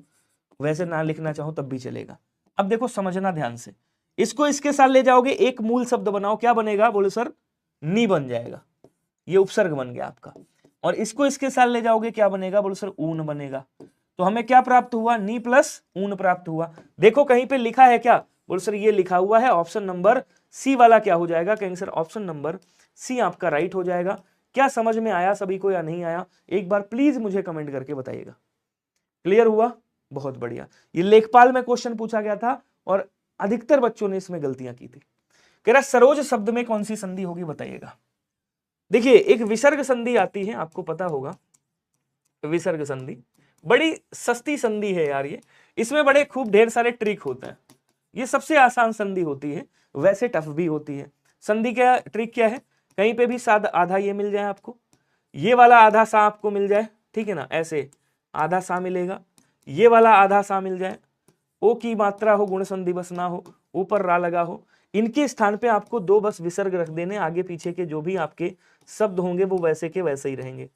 वैसे ना लिखना चाहो तब भी चलेगा। अब देखो समझना ध्यान से, इसको इसके साथ ले जाओगे, एक मूल शब्द बनाओ, क्या बनेगा बोले सर? नी बन जाएगा, ये उपसर्ग बन गया आपका। और इसको इसके साथ ले जाओगे, क्या बनेगा बोले सर? ऊन बनेगा। तो हमें क्या प्राप्त हुआ? नी प्लस ऊन प्राप्त हुआ। देखो कहीं पे लिखा है क्या बोले सर? ये लिखा हुआ है ऑप्शन नंबर सी वाला। क्या हो जाएगा? कहेंगे सर ऑप्शन नंबर सी आपका राइट हो जाएगा। क्या समझ में आया सभी को या नहीं आया? एक बार प्लीज मुझे कमेंट करके बताइएगा। क्लियर हुआ? बहुत बढ़िया। ये लेखपाल में क्वेश्चन पूछा गया था और अधिकतर बच्चों ने इसमें गलतियां की थी। कह रहा सरोज शब्द में कौन सी संधि होगी, बताइएगा। देखिए, एक विसर्ग संधि आती है, आपको पता होगा। विसर्ग संधि बड़ी सस्ती संधि है यार ये, इसमें बड़े खूब ढेर सारे ट्रिक होते हैं। ये सबसे आसान संधि होती है, वैसे टफ भी होती है। संधि का ट्रिक क्या है? कहीं पे भी सादा आधा ये मिल जाए आपको, ये वाला आधा सा आपको मिल जाए, ठीक है ना, ऐसे आधा सा मिलेगा, ये वाला आधा सा मिल जाए, ओ की मात्रा हो, गुण संधि बस ना हो, ऊपर रा लगा हो, इनके स्थान पे आपको दो बस विसर्ग रख देने, आगे पीछे के जो भी आपके शब्द होंगे वो वैसे के वैसे ही रहेंगे।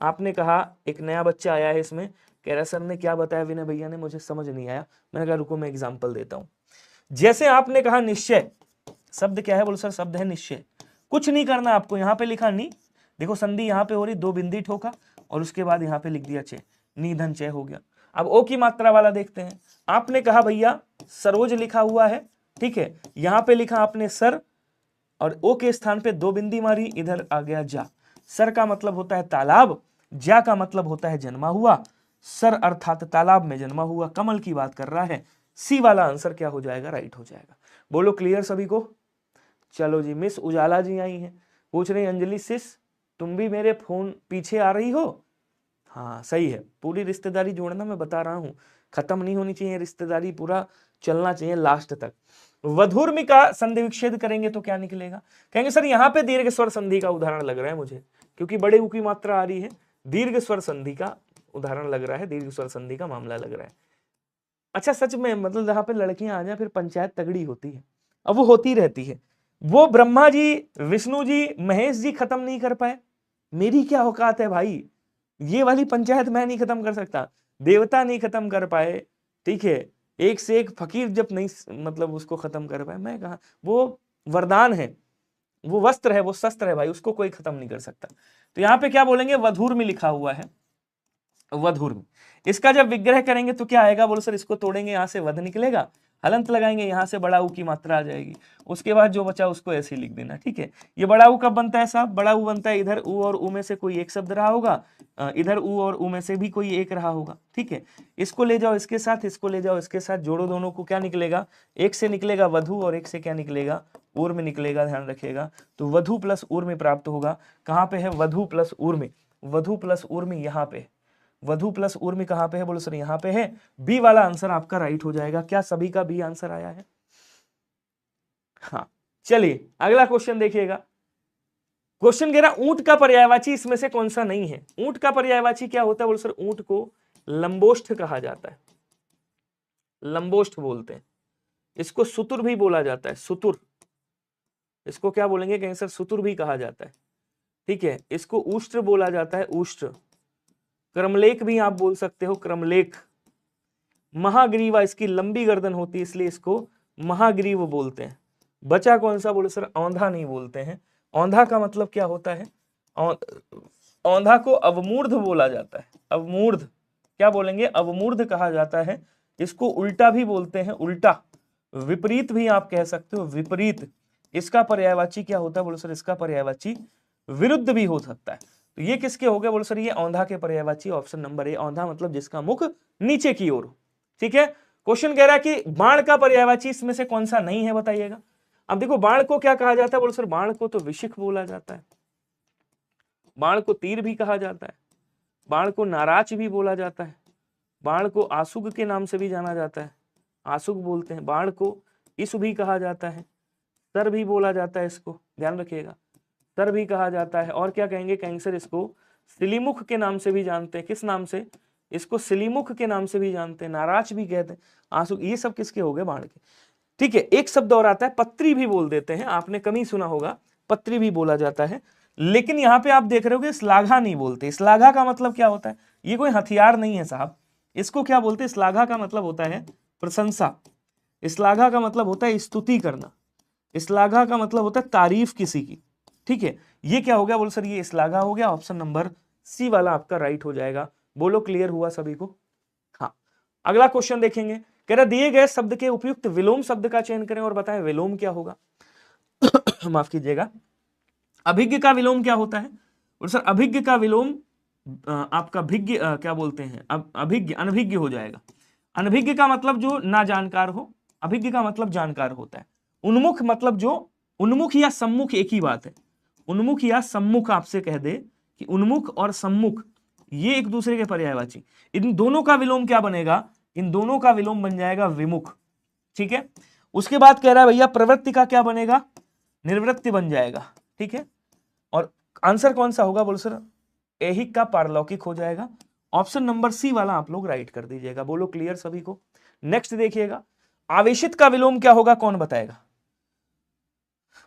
आपने कहा एक नया बच्चा आया है इसमें, कह रहा सर ने क्या बताया विनय भैया ने, मुझे समझ नहीं आया। मैंने कहा रुको मैं एग्जाम्पल देता हूं। जैसे आपने कहा निश्चय, शब्द क्या है, बोलो सर शब्द है निश्चय। कुछ नहीं करना आपको, यहां पे लिखा नी, देखो संधि यहां पे हो रही, दो बिंदी ठोका और उसके बाद यहां पे लिख दिया चय, निधन चय हो गया। अब ओ की मात्रा वाला देखते हैं। आपने कहा भैया सरोज लिखा हुआ है, ठीक है, यहां पे लिखा आपने सर और ओ के स्थान पे दो बिंदी मारी, इधर आ गया जा। सर का मतलब होता है तालाब, जा का मतलब होता है जन्मा हुआ, सर अर्थात तालाब में जन्मा हुआ, कमल की बात कर रहा है। सी वाला आंसर क्या हो जाएगा, राइट हो जाएगा। बोलो क्लियर सभी को। चलो जी, मिस उजाला जी आई हैं, पूछ रही अंजलि सिस तुम भी मेरे फोन पीछे आ रही हो। हाँ सही है, पूरी रिश्तेदारी जोड़ना, मैं बता रहा हूं, खत्म नहीं होनी चाहिए रिश्तेदारी, पूरा चलना चाहिए लास्ट तक। वधूर्मी का संधि विच्छेद करेंगे तो क्या निकलेगा, कहेंगे सर यहाँ पे दीर्घ स्वर संधि का उदाहरण लग रहा है मुझे, क्योंकि बड़े ऊ की मात्रा आ रही है, दीर्घ स्वर संधि का उदाहरण लग रहा है, दीर्घ स्वर संधि का मामला लग रहा है। अच्छा सच में, मतलब जहां पे लड़कियां आ जाए फिर पंचायत तगड़ी होती है, अब वो होती रहती है। वो ब्रह्मा जी, विष्णु जी, महेश जी खत्म नहीं कर पाए, मेरी क्या औकात है भाई, ये वाली पंचायत मैं नहीं खत्म कर सकता, देवता नहीं खत्म कर पाए, ठीक है, एक से एक फकीर जब नहीं मतलब उसको खत्म कर पाए, मैं कहा, वो वरदान है, वो वस्त्र है, वो शस्त्र है भाई, उसको कोई खत्म नहीं कर सकता। तो यहाँ पे क्या बोलेंगे, वधूर में लिखा हुआ है, वधूर में। इसका जब विग्रह करेंगे तो क्या आएगा, बोलो सर इसको तोड़ेंगे, यहां से वध निकलेगा, हलंत लगाएंगे, यहां से बड़ा ऊ की मात्रा आ जाएगी, उसके बाद जो बचा उसको ऐसे ही लिख देना, ठीक है। ये बड़ा ऊ कब बनता है साहब, बड़ा ऊ बनता है इधर ऊ और ऊ में से कोई एक शब्द रहा होगा, इधर ऊ और ऊ में से भी कोई एक रहा होगा, ठीक है। इसको ले जाओ इसके साथ, इसको ले जाओ इसके साथ, जोड़ो दोनों को, क्या निकलेगा, एक से निकलेगा वधु और एक से क्या निकलेगा, ऊर्म निकलेगा, ध्यान रखिएगा। तो वधु प्लस ऊर्म प्राप्त होगा। कहां पे है वधु प्लस ऊर्म, वधु प्लस ऊर्म यहाँ पे, वधु प्लस ऊर्मी कहां पे है, बोलो सर यहां पे है। बी वाला आंसर आपका राइट हो जाएगा। क्या सभी का बी आंसर आया है? हाँ चलिए अगला क्वेश्चन देखिएगा। क्वेश्चन कह रहा ऊंट का पर्यायवाची इसमें से कौन सा नहीं है। ऊंट का पर्यायवाची क्या होता है, बोलो सर ऊंट को लंबोष्ठ कहा जाता है, लंबोष्ठ बोलते हैं। इसको सुतुर भी बोला जाता है, सुतुर, इसको क्या बोलेंगे, कहीं सर सुतुर भी कहा जाता है, ठीक है। इसको उष्ट्र बोला जाता है, उष्ट्र। क्रमलेख भी आप बोल सकते हो, क्रमलेख। महाग्रीवा, इसकी लंबी गर्दन होती है इसलिए इसको महाग्रीव बोलते हैं। बचा कौन सा, बोले सर औंधा नहीं बोलते हैं। औंधा का मतलब क्या होता है, औंधा को अवमूर्ध बोला जाता है, अवमूर्ध, क्या बोलेंगे, अवमूर्ध कहा जाता है। इसको उल्टा भी बोलते हैं, उल्टा, विपरीत भी आप कह सकते हो, विपरीत। इसका पर्यायवाची क्या होता है, बोले सर इसका पर्यायवाची विरुद्ध भी हो सकता है। तो ये किसके हो गए, बोले सर ये औंधा के पर्यायवाची, ऑप्शन नंबर ए, औंधा मतलब जिसका मुख नीचे की ओर हो, ठीक है। क्वेश्चन कह रहा है कि बाण का पर्यायवाची इसमें से कौन सा नहीं है, बताइएगा। अब देखो बाण को क्या कहा जाता है, बोलो सर बाण को तो विशिख बोला जाता है, बाण को तीर भी कहा जाता है, बाण को नाराच भी बोला जाता है, बाण को आसुग के नाम से भी जाना जाता है, आसुग बोलते हैं। बाण को इस भी कहा जाता है, सर भी बोला जाता है, इसको ध्यान रखिएगा, सर भी कहा जाता है। और क्या कहेंगे, कैंसर इसको सिलीमुख के नाम से भी जानते हैं। किस नाम से, इसको सिलीमुख के नाम से भी जानते हैं, नाराज भी कहते हैं, आंसू, ये सब किसके हो गए, बाण के, ठीक है। एक शब्द और आता है, पत्री भी बोल देते हैं, आपने कम ही सुना होगा, पत्री भी बोला जाता है। लेकिन यहाँ पे आप देख रहे हो कि श्लाघा नहीं बोलते। श्लाघा का मतलब क्या होता है, ये कोई हथियार नहीं है साहब, इसको क्या बोलते हैं, श्लाघा का मतलब होता है प्रशंसा, श्लाघा का मतलब होता है स्तुति करना, श्लाघा का मतलब होता है तारीफ किसी की, ठीक है। ये क्या हो गया, बोलो सर ये श्लाघा हो गया। ऑप्शन नंबर सी वाला आपका राइट हो जाएगा। बोलो क्लियर हुआ सभी को। हाँ अगला क्वेश्चन देखेंगे, कह रहा दिए गए शब्द के उपयुक्त विलोम शब्द का चयन करें और बताएं विलोम क्या होगा। माफ कीजिएगा, अभिज्ञ का विलोम क्या होता है, और सर अभिज्ञ का विलोम आपका भिज्ञ क्या बोलते हैं, अभिज्ञ अनभिज्ञ हो जाएगा। अनभिज्ञ का मतलब जो ना जानकार हो, अभिज्ञ का मतलब जानकार होता है। उन्मुख मतलब जो, उन्मुख या सम्मुख एक ही बात है, उन्मुख या सम्मुख आपसे कह दे कि उन्मुख और सम्मुख ये एक दूसरे के पर्यायवाची। इन दोनों का विलोम क्या बनेगा, इन दोनों का विलोम बन जाएगा विमुख, ठीक है। उसके बाद कह रहा है भैया प्रवृत्ति का क्या बनेगा, निर्वृत्ति बन जाएगा, ठीक है। और आंसर कौन सा होगा, बोलो सर ऐहिक का पारलौकिक हो जाएगा। ऑप्शन नंबर सी वाला आप लोग राइट कर दीजिएगा। बोलो क्लियर सभी को। नेक्स्ट देखिएगा, आवेशित का विलोम क्या होगा, कौन बताएगा?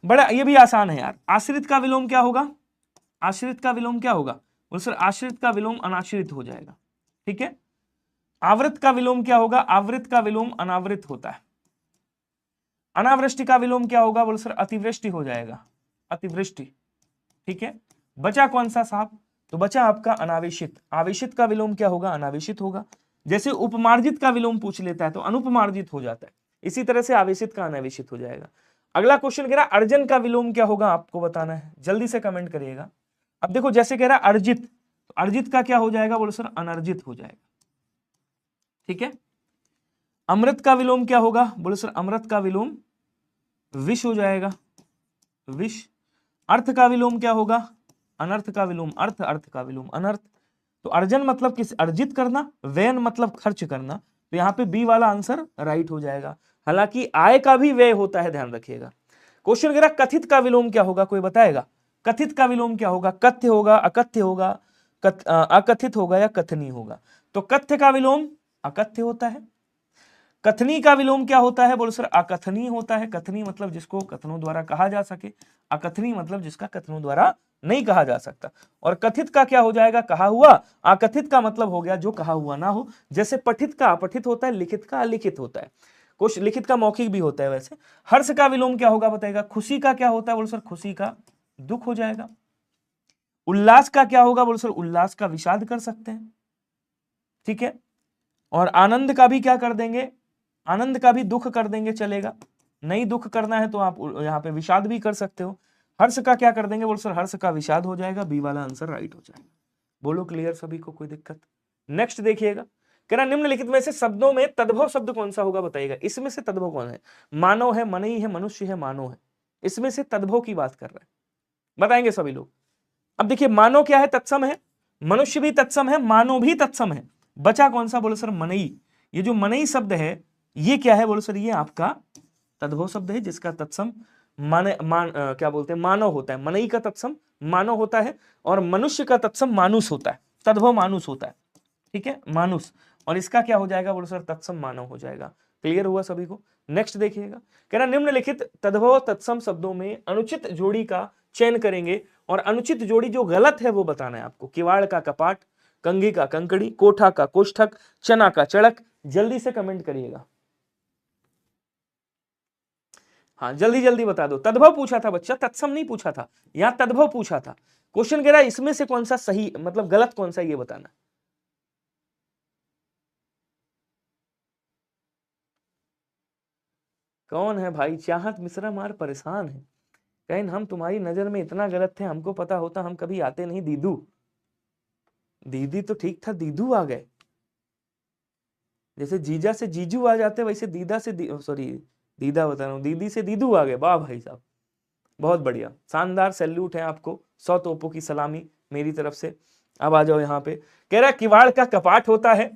बड़ा ये भी आसान है यार। आश्रित का विलोम क्या होगा? आश्रित का विलोम क्या होगा? बोल सर आश्रित का विलोम अनाश्रित हो जाएगा। ठीक है। आवृत का विलोम क्या होगा? आवृत का विलोम अनावृत होता है। अनावृष्टि का विलोम क्या होगा? बोल सर अतिवृष्टि हो जाएगा, अतिवृष्टि। ठीक है। बचा कौन सा साहब? तो बचा आपका अनावेशित। आवेशित का विलोम क्या होगा? अनावेशित होगा। जैसे उपमार्जित का विलोम पूछ लेता है तो अनुपमार्जित हो जाता है, इसी तरह से आवेशित का अनावेशित हो जाएगा। अगला क्वेश्चन कह रहा है अर्जन का विलोम क्या होगा, आपको बताना है, जल्दी से कमेंट करिएगा। अब देखो जैसे कह रहा है अर्जित, तो अर्जित का क्या हो जाएगा? बोलो सर अनर्जित हो जाएगा। ठीक है। अमृत का विलोम क्या होगा? बोलो सर अमृत का विलोम विष हो जाएगा, विष। अर्थ का विलोम क्या होगा? अनर्थ का विलोम अर्थ, अर्थ का विलोम अनर्थ। तो अर्जन मतलब किस? अर्जित करना, व्ययन मतलब खर्च करना। तो यहाँ पे बी वाला आंसर राइट हो जाएगा। हालांकि आय का भी व्यय होता है, ध्यान रखिएगा। क्वेश्चन कह रहा कथित का विलोम क्या होगा, कोई बताएगा? कथित का विलोम क्या होगा? कथ्य होगा, अकथ्य होगा, अकथित होगा या कथनी होगा? तो कथ्य का विलोम अकथ्य होता है। कथनी का विलोम क्या होता है? बोलो सर अकथनी होता है। कथनी मतलब जिसको कथनों द्वारा कहा जा सके, अकथनी मतलब जिसका कथनों द्वारा नहीं कहा जा सकता। और कथित का क्या हो जाएगा? कहा हुआ। अकथित का मतलब हो गया जो कहा हुआ ना हो। जैसे पठित का अपठित होता है, लिखित का अलिखित होता है, कुछ लिखित का मौखिक भी होता है वैसे। हर्ष का विलोम क्या होगा बताएगा? खुशी का क्या होता है? बोलो सर खुशी का दुख हो जाएगा। उल्लास का क्या होगा? बोलो सर उल्लास का विषाद कर सकते हैं। ठीक है। और आनंद का भी क्या कर देंगे? आनंद का भी दुख कर देंगे, चलेगा। नहीं दुख करना है तो आप यहाँ पे विषाद भी कर सकते हो। हर्ष का क्या कर देंगे? बोलो सर हर्ष का विषाद हो जाएगा। बी वाला आंसर राइट हो जाएगा। बोलो क्लियर सभी को, कोई दिक्कत? नेक्स्ट देखिएगा, कह रहा निम्नलिखित में से शब्दों में तद्भव शब्द कौन सा होगा बताइएगा। इसमें से तद्भव कौन है? मानव है, मनई है, मनुष्य है, मानव है। इसमें से तद्भव की बात कर रहा है, बताएंगे सभी लोग। अब देखिए मानव क्या है? तत्सम है। मनुष्य भी तत्सम है, मानव भी तत्सम है। बचा कौन सा? बोलो सर मनई। ये जो मनई शब्द है ये क्या है? बोलो सर ये आपका तद्भव शब्द है जिसका तत्सम क्या बोलते हैं? मानव होता है। मनई का तत्सम मानव होता है और मनुष्य का तत्सम मानुष होता है। तद्भव मानुष होता है। ठीक है, मानुष। और इसका क्या हो जाएगा? बोलो सर तत्सम मानव हो जाएगा। क्लियर हुआ सभी को? नेक्स्ट देखिएगा, कह रहा निम्नलिखित तद्भव तत्सम शब्दों में अनुचित जोड़ी का चयन करेंगे और अनुचित जोड़ी जो गलत है वो बताना है आपको। किवाड़ का कपाट, कंघी का कंकड़ी, कोठा का कोष्ठक, चना का चड़क। जल्दी से कमेंट करिएगा। हाँ जल्दी जल्दी बता दो। तद्भव पूछा था बच्चा, तत्सम नहीं पूछा था, यहां तद्भव पूछा था। क्वेश्चन कह रहा है इसमें से कौन सा सही मतलब गलत कौन सा ये बताना। कौन है भाई? चाहत मिश्रा मार परेशान है, कहीं हम तुम्हारी नजर में इतना गलत थे, हमको पता होता हम कभी आते नहीं। दीदू, दीदी तो ठीक था, दीदू आ गए। जैसे जीजा से जीजू आ जाते वैसे दीदा से सॉरी दीदा बता रहा हूँ, दीदी से दीदू आ गए। वाह भाई साहब, बहुत बढ़िया, शानदार, सैल्यूट है आपको। 100 तोपों की सलामी मेरी तरफ से। अब आ जाओ यहाँ पे, कह रहा किवाड़ का कपाट होता है,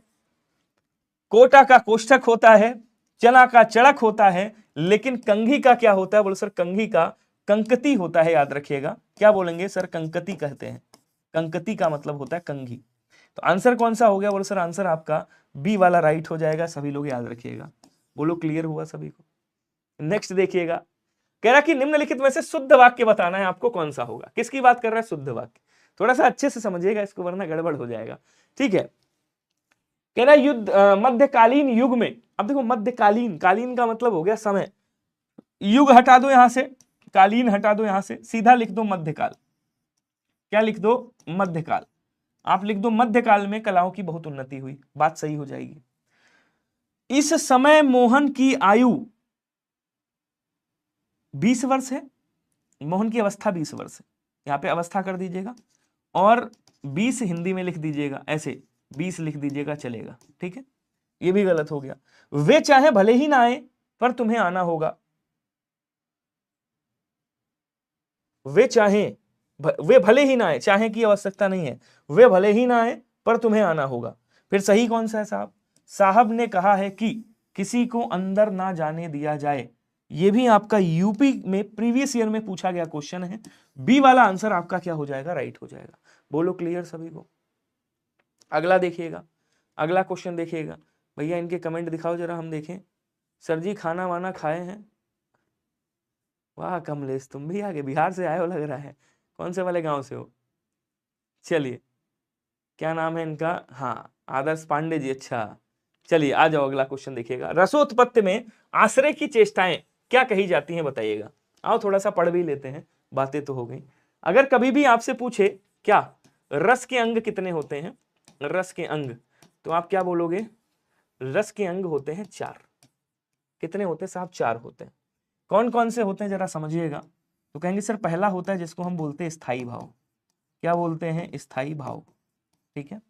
कोटा का कोष्ठक होता है, चना का चड़क होता है, लेकिन कंघी का क्या होता है? बोलो सर कंघी का कंकती होता है। याद रखिएगा, क्या बोलेंगे सर? कंकती कहते हैं। कंकती का मतलब होता है कंघी। तो आंसर कौन सा हो गया? बोलो सर आंसर आपका बी वाला राइट हो जाएगा। सभी लोग याद रखिएगा। बोलो क्लियर हुआ सभी को? नेक्स्ट देखिएगा, कह रहा कि निम्नलिखित में से शुद्ध वाक्य बताना है आपको, कौन सा होगा। किसकी बात कर रहा है? शुद्ध वाक्य। थोड़ा सा अच्छे से समझिएगा इसको वरना गड़बड़ हो जाएगा। ठीक है, कह रहा युद्ध मध्यकालीन युग में। अब देखो मध्यकालीन, कालीन का मतलब हो गया समय, युग हटा दो यहां से, कालीन हटा दो यहां से, सीधा लिख दो मध्यकाल। क्या लिख दो? मध्यकाल। आप लिख दो मध्यकाल में कलाओं की बहुत उन्नति हुई, बात सही हो जाएगी। इस समय मोहन की आयु 20 वर्ष है। मोहन की अवस्था 20 वर्ष है, यहां पे अवस्था कर दीजिएगा और 20 हिंदी में लिख दीजिएगा, ऐसे 20 लिख दीजिएगा, चलेगा। ठीक है, ये भी गलत हो गया। वे चाहे भले ही ना आए पर तुम्हें आना होगा। वे भले ही ना आए, चाहे की आवश्यकता नहीं है, वे भले ही ना आए पर तुम्हें आना होगा। फिर सही कौन सा है साहब? साहब ने कहा है कि किसी को अंदर ना जाने दिया जाए। ये भी आपका यूपी में प्रीवियस ईयर में पूछा गया क्वेश्चन है। बी वाला आंसर आपका क्या हो जाएगा? राइट हो जाएगा। बोलो क्लियर सभी को। अगला देखिएगा, अगला क्वेश्चन देखिएगा। भैया इनके कमेंट दिखाओ जरा, हम देखें। सर जी खाना वाना खाए हैं? वाह कमलेश, तुम भी आगे, बिहार से आए हो लग रहा है। कौन से वाले गांव से हो? चलिए, क्या नाम है इनका? हाँ, आदर्श पांडे जी। अच्छा, चलिए आ जाओ, अगला क्वेश्चन देखिएगा। रसोत्पत्ति में आश्रय की चेष्टाएं क्या कही जाती हैं बताइएगा। आओ थोड़ा सा पढ़ भी लेते हैं, बातें तो हो गई। अगर कभी भी आपसे पूछे क्या रस के अंग कितने होते हैं, रस के अंग, तो आप क्या बोलोगे? रस के अंग होते हैं 4। कितने होते हैं साहब? 4 होते हैं। कौन कौन से होते हैं जरा समझिएगा। तो कहेंगे सर पहला होता है जिसको हम बोलते हैं स्थायी भाव। क्या बोलते हैं? स्थायी भाव। ठीक है।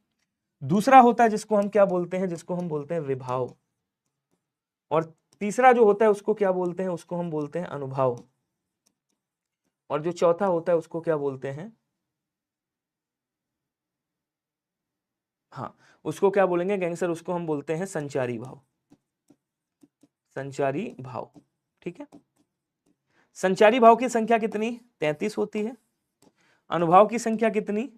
दूसरा होता है जिसको हम क्या बोलते हैं? जिसको हम बोलते हैं विभाव। और तीसरा जो होता है उसको क्या बोलते हैं? उसको हम बोलते हैं अनुभाव। और जो चौथा होता है उसको क्या बोलते हैं? हाँ, उसको क्या बोलेंगे गैंगसर? उसको हम बोलते हैं संचारी भाव। संचारी भाव। ठीक है। संचारी भाव की संख्या कितनी? 33 होती है। अनुभाव की संख्या कितनी?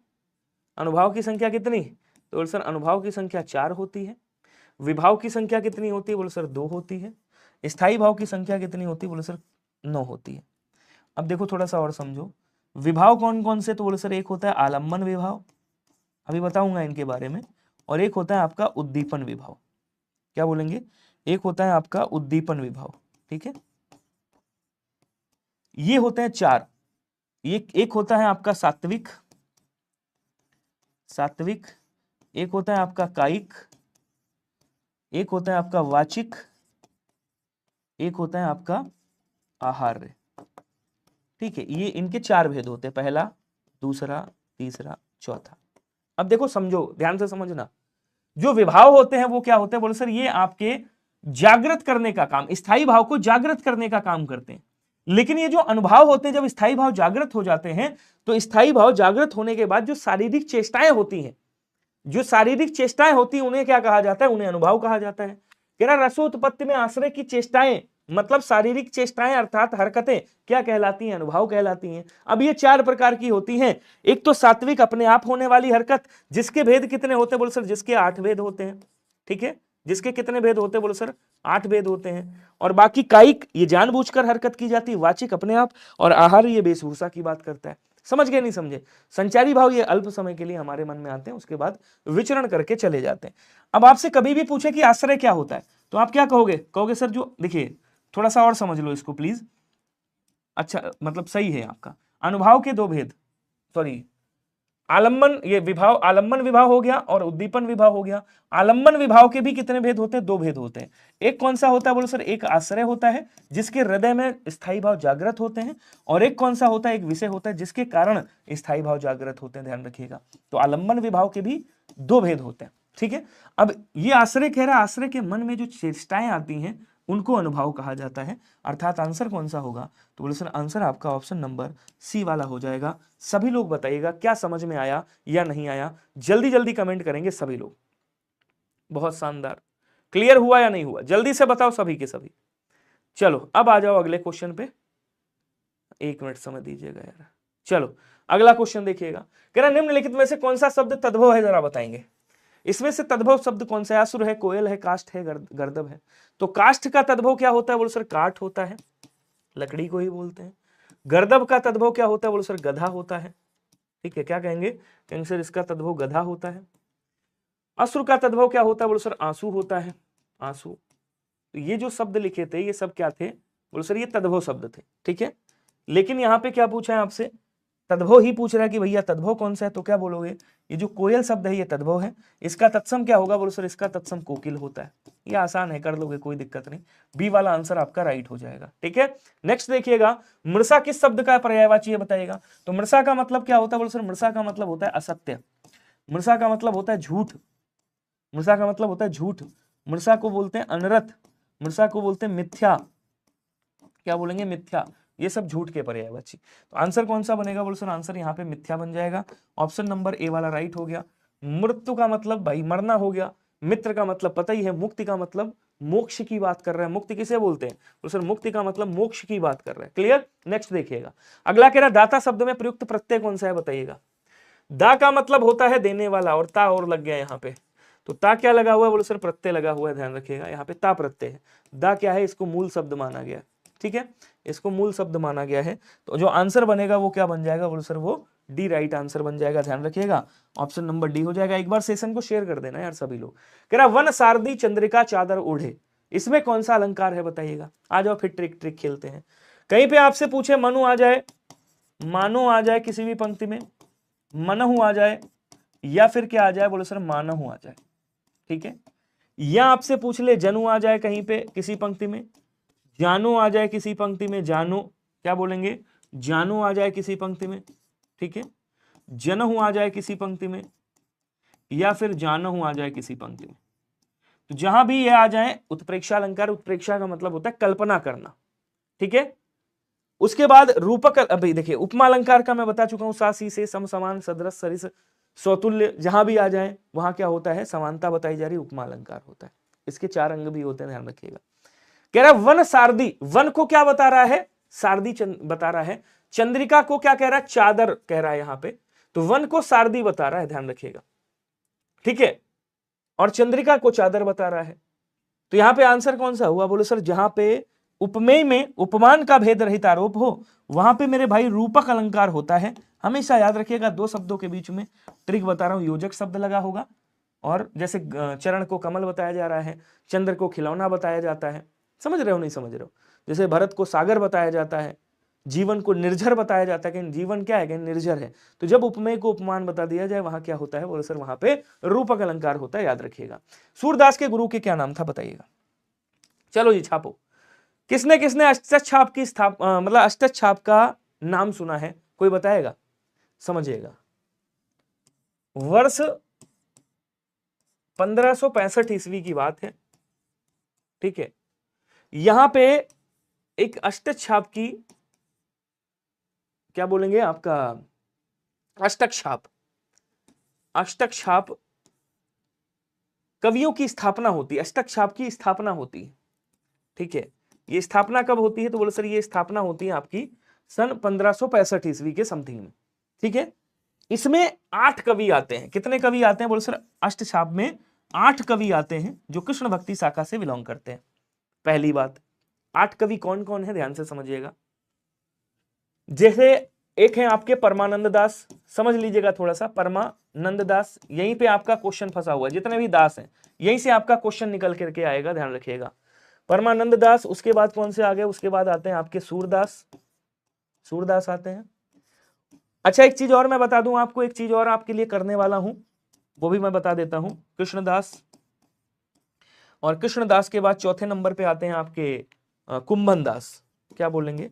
अनुभाव की संख्या कितनी? तो बोले सर अनुभाव की संख्या 4 होती है। विभाव की संख्या कितनी होती है? बोले सर 2 होती है। स्थायी भाव की संख्या कितनी होती है? बोले सर 9 होती है। अब देखो थोड़ा सा और समझो, विभाव कौन कौन से? तो बोले सर एक होता है आलम्बन विभाव, अभी बताऊंगा इनके बारे में, और एक होता है आपका उद्दीपन विभाव। क्या बोलेंगे? एक होता है आपका उद्दीपन विभाव। ठीक है, ये होते हैं 4। ये एक होता है आपका सात्विक, सात्विक, एक होता है आपका कायिक, एक होता है आपका वाचिक, एक होता है आपका आहार्य। ठीक है, ये इनके 4 भेद होते हैं, पहला, दूसरा, तीसरा, चौथा। अब देखो समझो, ध्यान से समझना। जो विभाव होते हैं वो क्या होते हैं? बोले सर ये आपके जागृत करने का काम, स्थायी भाव को जागृत करने का काम करते हैं। लेकिन ये जो अनुभाव होते हैं, जब स्थायी भाव जागृत हो जाते हैं, तो स्थायी भाव जागृत होने के बाद जो शारीरिक चेष्टाएं होती हैं, जो शारीरिक चेष्टाएं होती हैं, उन्हें क्या कहा जाता है? उन्हें अनुभाव कहा जाता है। कह रहा रसोत्पत्ति में आश्रय की चेष्टाएं, मतलब शारीरिक चेष्टाएं अर्थात हरकतें क्या कहलाती हैं? अनुभाव कहलाती हैं। अब ये 4 प्रकार की होती हैं। एक तो सात्विक, अपने आप होने वाली हरकत, जिसके भेद कितने होते हैं? बोले सर जिसके 8 भेद होते हैं। ठीक है, जिसके कितने भेद होते हैं? बोले सर 8 भेद होते हैं। और बाकी कायिक, ये जानबूझकर हरकत की जाती है। वाचिक अपने आप, और आहार ये वेशभूषा की बात करता है। समझ गए नहीं समझे? संचारी भाव ये अल्प समय के लिए हमारे मन में आते हैं, उसके बाद विचरण करके चले जाते हैं। अब आपसे कभी भी पूछे कि आश्रय क्या होता है, तो आप क्या कहोगे? कहोगे सर जो, देखिए थोड़ा सा और समझ लो इसको प्लीज। अच्छा, मतलब सही है आपका। अनुभाव के 2 भेद, सॉरी आलम्बन, ये विभाव, आलम्बन विभाव हो गया और उद्दीपन विभाव हो गया। आलम्बन विभाव के भी कितने भेद होते हैं? 2 भेद होते हैं। एक कौन सा होता है? बोलो सर एक आश्रय होता है जिसके हृदय में स्थायी भाव जागृत होते हैं, और एक कौन सा होता है? एक विषय होता है जिसके कारण स्थायी भाव जागृत होते हैं। ध्यान रखिएगा। तो आलम्बन विभाव के भी 2 भेद होते हैं। ठीक है, अब ये आश्रय कह रहा है, आश्रय के मन में जो चेष्टाएं आती हैं उनको अनुभाव कहा जाता है। अर्थात आंसर कौन सा होगा? तो बोले सर आंसर आपका ऑप्शन नंबर सी वाला हो जाएगा। सभी लोग बताइएगा क्या समझ में आया या नहीं आया, जल्दी जल्दी कमेंट करेंगे सभी लोग। बहुत शानदार, क्लियर हुआ या नहीं हुआ? जल्दी से बताओ सभी के सभी। चलो अब आ जाओ अगले क्वेश्चन पे, 1 मिनट समय दीजिएगा यार। चलो अगला क्वेश्चन देखिएगा। कह रहा निम्नलिखित में से कौन सा शब्द तद्भव है, जरा बताएंगे। इसमें से तद्भव शब्द कौन सा है? असुर है, कोयल है, काष्ठ है, गर्दभ है। तो काष्ठ का तद्भव क्या होता है? बोलो सर काठ होता है, लकड़ी को ही बोलते हैं। गर्दभ का तद्भव क्या होता है? बोलो सर गधा होता है। ठीक है, क्या कहेंगे? कहेंगे सर इसका तद्भव गधा होता है। असुर का तद्भव क्या होता है? बोलो सर आंसू होता है, आंसू। तो ये जो शब्द लिखे थे ये सब क्या थे? बोलो सर ये तद्भव शब्द थे। ठीक है, लेकिन यहाँ पे क्या पूछा है आपसे? तद्भव ही पूछ रहा है कि भैया तद्भव कौन सा है, तो क्या बोलोगे? ये जो कोयल शब्द है ये तद्भव है। इसका तत्सम क्या होगा? बोलो सर इसका तत्सम कोकिल होता है। ये आसान है, कर लोगे, कोई दिक्कत नहीं। बी वाला आंसर आपका राइट हो जाएगा। ठीक है, नेक्स्ट देखिएगा। मृषा किस शब्द का पर्यायवाची है बताइएगा। तो मृषा का मतलब क्या होता है? बोलो सर मृषा का मतलब होता है असत्य, मृषा का मतलब होता है झूठ, मृषा का मतलब होता है झूठ, मृषा को बोलते हैं अनर्थ, मृषा को बोलते हैं मिथ्या। क्या बोलेंगे? मिथ्या। ये सब झूठ के पर्यायवाची। तो आंसर कौन सा बनेगा? बोलो सर आंसर यहाँ पे मिथ्या बन जाएगा। ऑप्शन नंबर ए वाला राइट हो गया। मृत्यु का मतलब भाई मरना हो गया, मित्र का मतलब पता ही है, मुक्ति का मतलब मोक्ष की बात कर रहा है। मुक्ति किसे बोलते हैं? तो सर मुक्ति का मतलब मोक्ष की बात कर रहा है। क्लियर? नेक्स्ट देखिएगा। अगला कह रहा है दाता शब्द में प्रयुक्त प्रत्यय कौन सा है बताइएगा। दा का मतलब होता है देने वाला, और ता और लग गया यहाँ पे, तो ता क्या लगा हुआ है, बोलो सर प्रत्यय लगा हुआ है, ध्यान रखिएगा यहाँ पे ता प्रत्यय है। दा क्या है, इसको मूल शब्द माना गया, ठीक है, इसको मूल शब्द माना गया है। तो जो आंसर बनेगा वो क्या बन जाएगा, बोलो सर वो डी राइट आंसर बन जाएगा, ध्यान रखिएगा, ऑप्शन नंबर डी हो जाएगा। एक बार सेशन को शेयर कर देना यार सभी लोग। कह रहा वन सारदी चंद्रिका चादर ओढ़े, इसमें कौन सा अलंकार है बताइएगा। आ जाओ फिर ट्रिक ट्रिक खेलते हैं। कहीं पे आपसे पूछे मनु आ जाए, मानो आ जाए किसी भी पंक्ति में, मनहु आ जाए, या फिर क्या आ जाए, बोलो सर मानहु आ जाए, ठीक है। या आपसे पूछ ले जनु आ जाए कहीं पे किसी पंक्ति में, जानो आ जाए किसी पंक्ति में, जानो क्या बोलेंगे, जानो आ जाए किसी पंक्ति में, ठीक है, जनहु आ जाए किसी पंक्ति में, या फिर जानहु आ जाए किसी पंक्ति में। तो जहां भी ये आ जाए उत्प्रेक्षा अलंकार, उत्प्रेक्षा का मतलब होता है कल्पना करना, ठीक है। उसके बाद रूपक, अभी देखिए उपमा अलंकार का मैं बता चुका हूं, सा सी से सम समान सदृश सरिस स्वतुल्य, जहां भी आ जाए वहां क्या होता है, समानता बताई जा रही, उपमा अलंकार होता है। इसके 4 अंग भी होते हैं, ध्यान रखिएगा। कह रहा है वन सारदी, वन को क्या बता रहा है, सारदी बता रहा है, चंद्रिका को क्या कह रहा है, चादर कह रहा है यहां पे, तो वन को सारदी बता रहा है, ध्यान रखिएगा, ठीक है, और चंद्रिका को चादर बता रहा है। तो यहां पे आंसर कौन सा हुआ, बोलो सर जहां पे उपमेय में उपमान का भेद रहित आरोप हो, वहां पे मेरे भाई रूपक अलंकार होता है। हमेशा याद रखिएगा, 2 शब्दों के बीच में ट्रिक बता रहा हूं, योजक शब्द लगा होगा, और जैसे चरण को कमल बताया जा रहा है, चंद्र को खिलौना बताया जाता है, समझ रहे हो नहीं समझ रहे हो, जैसे भरत को सागर बताया जाता है, जीवन को निर्झर बताया जाता है कि जीवन क्या है कि निर्झर है। तो जब उपमेय को उपमान बता दिया जाए वहां क्या होता है, बोलो सर वहां पे रूपक अलंकार होता है, याद रखिएगा। सूरदास के गुरु के क्या नाम था बताइएगा। चलो जी छापो, किसने किसने अष्टक छाप की मतलब अष्टक छाप का नाम सुना है, कोई बताएगा, समझिएगा। वर्ष 1565 ईस्वी की बात है, ठीक है। यहां पे एक अष्टक छाप की, क्या बोलेंगे आपका, अष्टक छाप, अष्टक छाप कवियों की स्थापना होती है, अष्टक छाप की स्थापना होती है, ठीक है। ये स्थापना कब होती है, तो बोलो सर ये स्थापना होती है आपकी सन 1565 ईस्वी के समथिंग में, ठीक है। इसमें 8 कवि आते हैं, कितने कवि आते हैं, बोलो सर अष्ट छाप में 8 कवि आते हैं जो कृष्ण भक्ति शाखा से बिलोंग करते हैं। पहली बात, 8 कवि कौन कौन है, ध्यान से समझिएगा। जैसे एक है आपके परमानंद दास, समझ लीजिएगा थोड़ा सा, परमानंद दास, यहीं पे आपका क्वेश्चन फंसा हुआ है, जितने भी दास हैं यहीं से आपका क्वेश्चन निकल करके आएगा, ध्यान रखिएगा। परमानंद दास, उसके बाद कौन से आ गए, उसके बाद आते हैं आपके सूरदास, सूरदास आते हैं। अच्छा एक चीज और मैं बता दूं आपको, एक चीज और आपके लिए करने वाला हूं, वो भी मैं बता देता हूं, कृष्णदास, और कृष्णदास के बाद चौथे नंबर पे आते हैं आपके कुंभन दास, क्या बोलेंगे,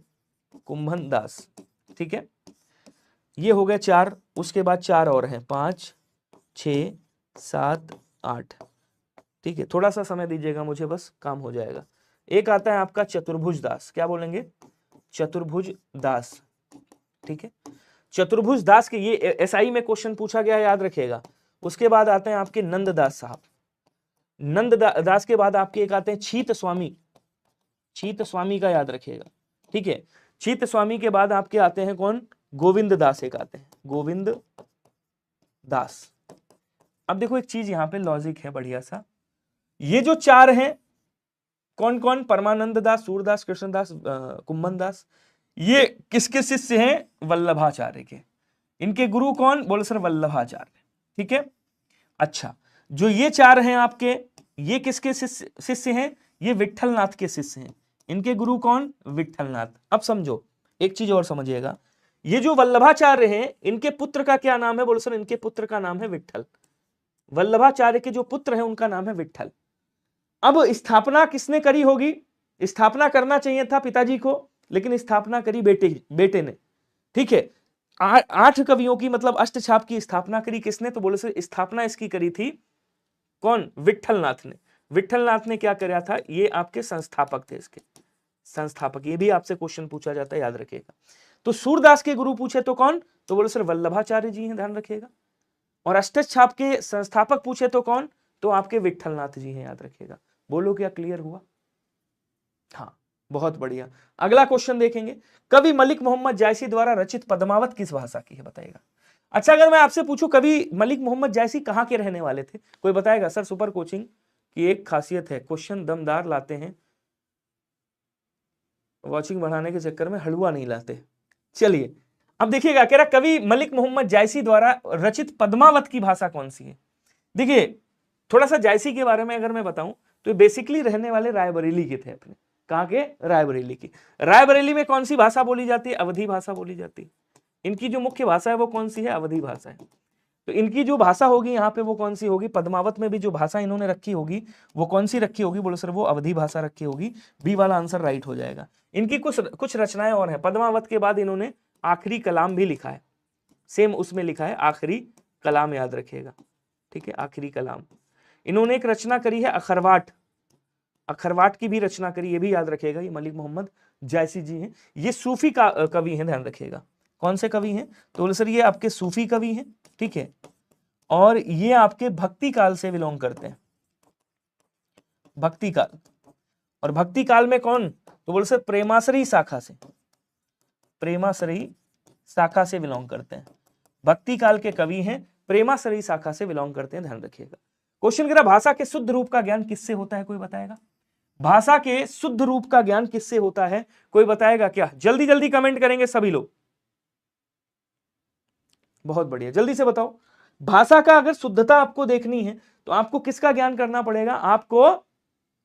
कुंभन दास, ठीक है। ये हो गए 4, उसके बाद 4 और हैं, 5 6 7 8, ठीक है। थोड़ा सा समय दीजिएगा मुझे, बस काम हो जाएगा। एक आता है आपका चतुर्भुज दास, क्या बोलेंगे, चतुर्भुज दास, ठीक है। चतुर्भुज दास के ये एसआई में क्वेश्चन पूछा गया, याद रखिएगा। उसके बाद आते हैं आपके नंददास साहब, दास के बाद आपके एक आते हैं छीत स्वामी, छीत स्वामी का याद रखिएगा, ठीक है। छीत स्वामी के बाद आपके आते हैं कौन, गोविंद दास एक आते हैं, गोविंद दास। अब देखो एक चीज यहां पे लॉजिक है बढ़िया सा, ये जो 4 हैं कौन कौन, परमानंद दास, सूरदास, कृष्णदास, कुंभन दास, ये किसके शिष्य हैं, वल्लभाचार्य के। इनके गुरु कौन, बोलो सर वल्लभाचार्य, ठीक है। अच्छा जो ये 4 हैं आपके, ये किसके शिष्य हैं, ये विट्ठलनाथ के शिष्य हैं। इनके गुरु कौन, विट्ठलनाथ। अब समझो एक चीज और समझिएगा, ये जो वल्लभाचार्य हैं इनके पुत्र का क्या नाम है, बोलो सर इनके पुत्र का नाम है विट्ठल। वल्लभाचार्य के जो पुत्र हैं उनका नाम है विट्ठल। अब स्थापना किसने करी होगी, स्थापना करना चाहिए था पिताजी को, लेकिन स्थापना करी बेटे ने, ठीक है। 8 कवियों की मतलब अष्टछाप की स्थापना करी किसने, तो बोले सर स्थापना इसकी करी थी कौन, विट्ठलनाथ ने। विट्ठलनाथ ने क्या करा था, ये आपके संस्थापक थे, इसके संस्थापक। ये भी आपसे क्वेश्चन पूछा जाता है, याद रखिएगा। तो सूरदास के गुरु पूछे तो कौन, तो बोले सर वल्लभाचार्य जी हैं, ध्यान रखिएगा। और अष्टछाप के संस्थापक पूछे तो कौन, तो आपके विट्ठलनाथ जी हैं, याद रखिएगा। बोलो क्या क्लियर हुआ, हाँ बहुत बढ़िया। अगला क्वेश्चन देखेंगे, कवि मलिक मोहम्मद जायसी द्वारा रचित पद्मावत किस भाषा की है बताइएगा। अच्छा, अगर मैं आपसे पूछूं कवि मलिक मोहम्मद जायसी कहाँ के रहने वाले थे, कोई बताएगा? सर सुपर कोचिंग की एक खासियत है, क्वेश्चन दमदार लाते हैं, वॉचिंग बढ़ाने के चक्कर में हलवा नहीं लाते। चलिए अब देखिएगा, कह रहा कवि मलिक मोहम्मद जायसी द्वारा रचित पद्मावत की भाषा कौन सी है। देखिए थोड़ा सा जायसी के बारे में अगर मैं बताऊं तो बेसिकली रहने वाले रायबरेली के थे अपने। कहां के? रायबरेली की। रायबरेली में कौन सी भाषा बोली जाती है? अवधी भाषा बोली जाती है। इनकी जो मुख्य भाषा है वो कौन सी है? अवधी भाषा है। तो इनकी जो भाषा होगी यहाँ पे वो कौन सी होगी? पद्मावत में भी जो भाषा इन्होंने रखी होगी वो कौन सी रखी होगी? बोलो सर वो अवधी भाषा रखी होगी। बी वाला आंसर राइट हो जाएगा। इनकी कुछ रचनाएं और हैं। पद्मावत के बाद इन्होंने आखिरी कलाम भी लिखा है, सेम उसमें लिखा है आखिरी कलाम, याद रखिएगा, ठीक है, आखिरी कलाम। इन्होंने एक रचना करी है अखरवाट, अखरवाट की भी रचना करी, ये भी याद रखिएगा, ये मलिक मोहम्मद जायसी जी हैं। ये सूफी का कवि हैं, ध्यान रखिएगा। कौन से कवि हैं? तो बोले सर ये आपके सूफी कवि हैं, ठीक है, और ये आपके भक्ति काल से बिलोंग करते हैं, भक्ति काल। और भक्ति काल में कौन? तो बोले सर प्रेमाश्रयी शाखा से, प्रेमाश्रयी शाखा से बिलोंग करते हैं। भक्ति काल के कवि हैं, प्रेमाश्रयी शाखा से बिलोंग करते हैं, ध्यान रखिएगा। क्वेश्चन करा भाषा के शुद्ध रूप का ज्ञान किससे होता है, कोई बताएगा? भाषा के शुद्ध रूप का ज्ञान किससे होता है, कोई बताएगा क्या? जल्दी जल्दी कमेंट करेंगे सभी लोग, बहुत बढ़िया, जल्दी से बताओ। भाषा का अगर शुद्धता आपको देखनी है तो आपको किसका ज्ञान करना पड़ेगा? आपको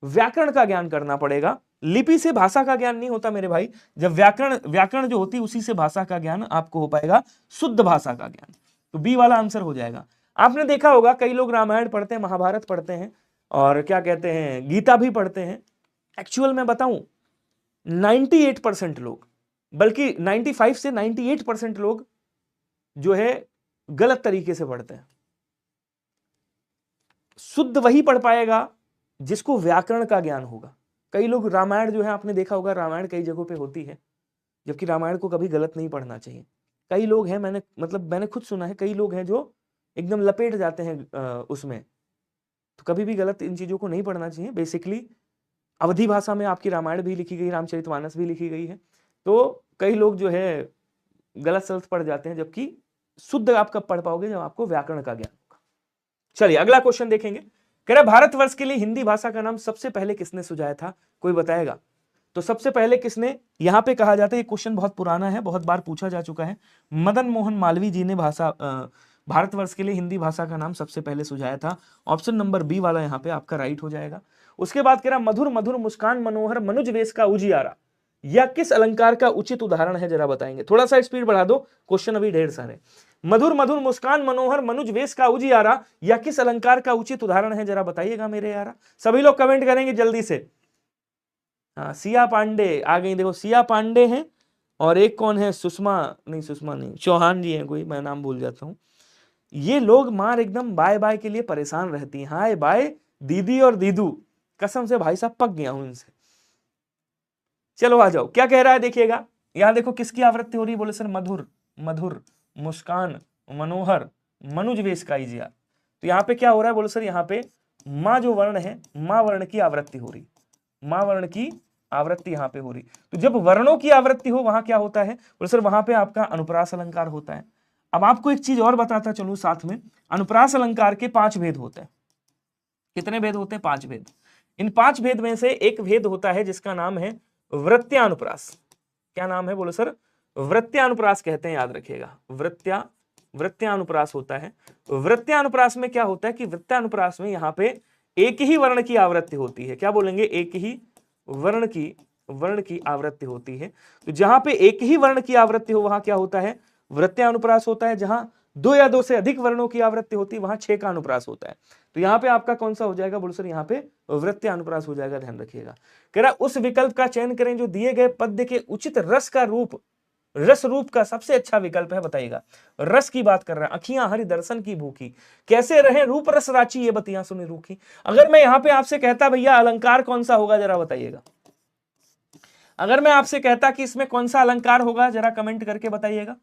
व्याकरण का ज्ञान करना पड़ेगा। लिपि से भाषा का ज्ञान नहीं होता मेरे भाई, जब व्याकरण जो होती है उसी से भाषा का ज्ञान आपको हो पाएगा, शुद्ध भाषा का ज्ञान। तो बी वाला आंसर हो जाएगा। आपने देखा होगा कई लोग रामायण पढ़ते हैं, महाभारत पढ़ते हैं, और क्या कहते हैं गीता भी पढ़ते हैं। एक्चुअल में बताऊं 98% लोग, बल्कि 95 से 98% लोग जो है गलत तरीके से पढ़ते हैं। शुद्ध वही पढ़ पाएगा जिसको व्याकरण का ज्ञान होगा। कई लोग रामायण जो है, आपने देखा होगा रामायण कई जगहों पे होती है, जबकि रामायण को कभी गलत नहीं पढ़ना चाहिए। कई लोग हैं, मैंने खुद सुना है, कई लोग हैं जो एकदम लपेट जाते हैं उसमें, तो कभी भी गलत इन चीजों को नहीं पढ़ना चाहिए। बेसिकली अवधी भाषा में आपकी रामायण भी लिखी गई, रामचरितमानस भी लिखी गई है, तो कई लोग जो है गलत शब्द पढ़ जाते हैं, जबकि शुद्ध आप कब पढ़ पाओगे? जब आपको व्याकरण का ज्ञान होगा। चलिए अगला क्वेश्चन देखेंगे। कह रहा भारतवर्ष के लिए हिंदी भाषा का नाम सबसे पहले किसने सुझाया था, कोई बताएगा? तो सबसे पहले किसने, यहां पे कहा जाता है, ये क्वेश्चन बहुत पुराना है, बहुत बार पूछा जा चुका है। मदन मोहन मालवीय जी ने भारतवर्ष के लिए हिंदी भाषा का नाम सबसे पहले सुझाया था। ऑप्शन नंबर बी वाला यहाँ पे आपका राइट हो जाएगा। उसके बाद कह रहा मधुर मधुर मुस्कान मनोहर मनुज वेश का उजियारा, यह किस अलंकार का उचित उदाहरण है, जरा बताएंगे? थोड़ा सा स्पीड बढ़ा दो, क्वेश्चन अभी ढेर सारे। मधुर मधुर मुस्कान मनोहर मनुज वेश का उजियारा, यह किस अलंकार का उचित उदाहरण है, जरा बताइएगा मेरे यारा। सभी लोग कमेंट करेंगे जल्दी से। हाँ सिया पांडे आ गई, देखो सिया पांडे हैं, और एक कौन है, सुषमा नहीं, चौहान जी हैं कोई, मैं नाम भूल जाता हूँ। ये लोग मार एकदम बाय बाय के लिए परेशान रहती हैं, हाय बाय दीदी और दीदू, कसम से भाई साहब पक गया हूं इनसे। चलो आ जाओ, क्या कह रहा है देखिएगा। यहां देखो किसकी आवृत्ति हो रही है, बोले सर मधुर मधुर मुस्कान मनोहर मनुज वेश का इजिया। तो यहाँ पे क्या हो रहा है, बोले सर यहाँ पे माँ जो वर्ण है, माँ वर्ण की आवृत्ति हो रही, माँ वर्ण की आवृत्ति यहाँ पे हो रही। तो जब वर्णों की आवृत्ति हो वहां क्या होता है, बोले सर वहां पे आपका अनुप्रास अलंकार होता है। अब आपको एक चीज और बताता चलूं साथ में, अनुप्रास अलंकार के 5 भेद होते हैं। कितने भेद होते हैं? 5 भेद। इन 5 भेद में से एक भेद होता है जिसका नाम है वृत्त्यानुप्रास। क्या नाम है, बोलो सर? वृत्त्यानुप्रास कहते हैं, याद रखिएगा, वृत्त्यानुप्रास होता है। वृत्त्यानुप्रास में क्या होता है कि वृत्त्यानुप्रास में यहाँ पे एक ही वर्ण की आवृत्ति होती है। क्या बोलेंगे? एक ही वर्ण की आवृत्ति होती है। तो जहां पे एक ही वर्ण की आवृत्ति हो वहां क्या होता है? वृत्त्यानुप्रास होता है। जहां 2 या 2 से अधिक वर्णों की आवृत्ति होती है वहां 6 का अनुप्रास होता है। तो यहाँ पे आपका कौन सा हो जाएगा, बोलो सर? यहाँ पे वृत्त्यानुप्रास हो जाएगा, ध्यान रखिएगा। कह रहा उस विकल्प का चयन करें जो दिए गए पद्य के उचित रस का रूप, रस रूप का सबसे अच्छा विकल्प है, बताइएगा। रस की बात कर रहा है, अखियां हरि दर्शन की भूखी, कैसे रहे रूप रस राची, ये बतियां सुनी रूखी। अगर मैं यहाँ पे आपसे कहता भैया अलंकार कौन सा होगा, जरा बताइएगा। अगर मैं आपसे कहता कि इसमें कौन सा अलंकार होगा, जरा कमेंट करके बताइएगा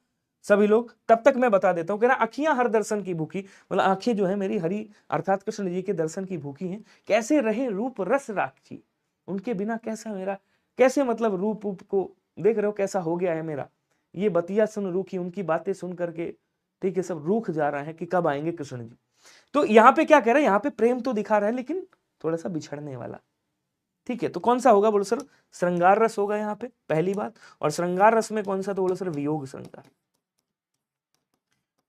सभी लोग। तब तक मैं बता देता हूं, कह रहा अखियां हर दर्शन की भूखी, मतलब आंखें जो है मेरी हरि अर्थात कृष्ण जी के दर्शन की भूखी हैं। कैसे रहे रूप रस राक्षी, उनके बिना कैसा मेरा, कैसे मतलब रूप को देख रहे हो कैसा हो गया है मेरा, ये बतिया सुन रूखी, उनकी बातें सुन करके ठीक है, सब रूठ जा रहा है कि कब आएंगे कृष्ण जी। तो यहाँ पे क्या कह रहा है, यहाँ पे प्रेम तो दिखा रहा है लेकिन थोड़ा सा बिछड़ने वाला। ठीक है, तो कौन सा होगा बोलो सर, श्रृंगार रस होगा यहाँ पे पहली बात। और श्रृंगार रस में कौन सा, तो बोलो सर वियोग श्रृंगार।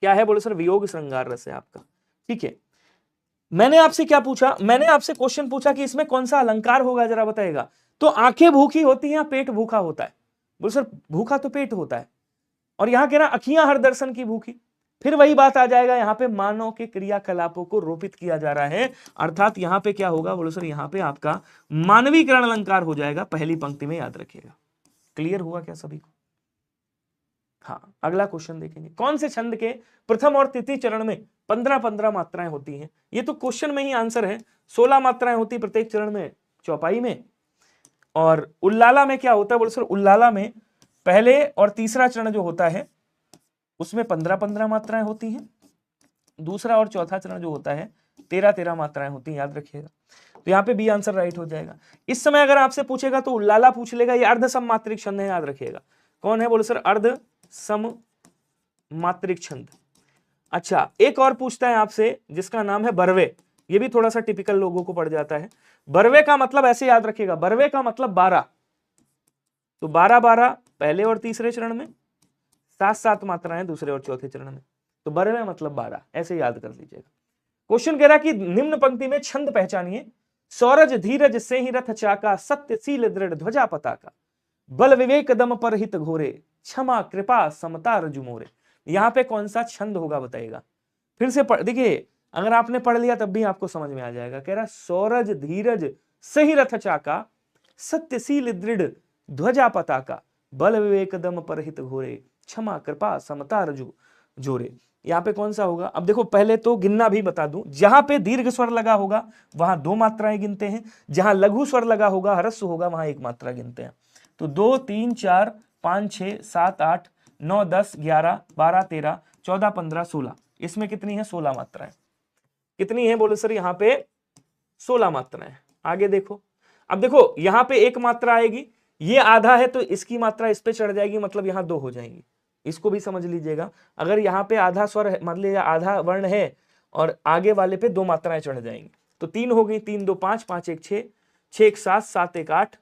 क्या है बोलो सर, वियोग श्रृंगार रस है आपका। ठीक है, मैंने आपसे क्या पूछा, मैंने आपसे क्वेश्चन पूछा कि इसमें कौन सा अलंकार होगा, जरा बताइएगा। तो आंखें भूखी होती हैं या पेट भूखा होता है, बोलो सर भूखा तो पेट होता है। और यहां कह रहा अखियां हर दर्शन की भूखी, फिर वही बात आ जाएगा, यहां पे मानव के क्रियाकलापों को रोपित किया जा रहा है, अर्थात यहां पे क्या होगा बोलो सर, यहां पे आपका मानवीकरण अलंकार हो जाएगा पहली पंक्ति में, याद रखिएगा। क्लियर हुआ क्या सभी को? हाँ, अगला क्वेश्चन देखेंगे, कौन से छंद के प्रथम और तृतीय चरण में 15-15 मात्राएं होती हैं। ये तो क्वेश्चन में ही आंसर है, 16 मात्राएं होती प्रत्येक चरण में चौपाई में। और उल्लाला में क्या होता है बोलो सर, उल्लाला में पहले और तीसरा चरण जो होता है उसमें 15-15 मात्राएं होती हैं, दूसरा और चौथा चरण जो होता है 13-13 मात्राएं होती हैं, याद रखिएगा। तो यहाँ पे बी आंसर राइट हो जाएगा। इस समय अगर आपसे पूछेगा तो उल्लाला पूछ लेगा, ये अर्ध सममात्रिक छंद है, याद रखिएगा। कौन है बोलो सर, अर्ध सममात्रिक छंद। अच्छा, एक और पूछता है आपसे जिसका नाम है बरवे, ये भी थोड़ा सा टिपिकल लोगों को पड़ जाता है। बरवे का मतलब ऐसे याद रखिएगा, बरवे का मतलब 12, तो 12-12 पहले और तीसरे चरण में, 7-7 मात्राएं दूसरे और चौथे चरण में, तो बरवे मतलब 12, ऐसे याद कर लीजिएगा। क्वेश्चन कह रहा है कि निम्न पंक्ति में छंद पहचानिए। सौरज धीरज से ही रथ चाका, सत्यशील दृढ़ ध्वजा पताका, बल विवेक दम पर हित घोरे, क्षमा कृपा समता रजु मोरे। यहां पे कौन सा छंद होगा बताइएगा। फिर से देखिए, अगर आपने पढ़ लिया तब भी आपको समझ में आ जाएगा। कह रहा सौरज धीरज सही रथ चाका, सत्यशील दृढ़ ध्वजा पताका, बल विवेक दम पर हित घोरे, क्षमा कृपा समता रजु जोरे। यहाँ पे कौन सा होगा, अब देखो पहले तो गिनना भी बता दूं, जहां पे दीर्घ स्वर लगा होगा वहां 2 मात्राएं गिनते हैं, जहां लघु स्वर लगा होगा, ह्रस्व होगा, वहां 1 मात्रा गिनते हैं। तो 2 3 4 5 6 7 8 9 10 11 12 13 14 15 16, इसमें कितनी है, 16 मात्राएं। कितनी है बोलो सर, यहाँ पे 16 मात्राएं। आगे देखो, अब देखो यहाँ पे 1 मात्रा आएगी, ये आधा है तो इसकी मात्रा इस पे चढ़ जाएगी, मतलब यहाँ 2 हो जाएंगी। इसको भी समझ लीजिएगा, अगर यहाँ पे आधा स्वर है, मान लीजिए आधा वर्ण है और आगे वाले पे 2 मात्राएं चढ़ जाएंगी, तो 3 हो गई, 3 2 5 5 1 6 6 1 7 7 1 8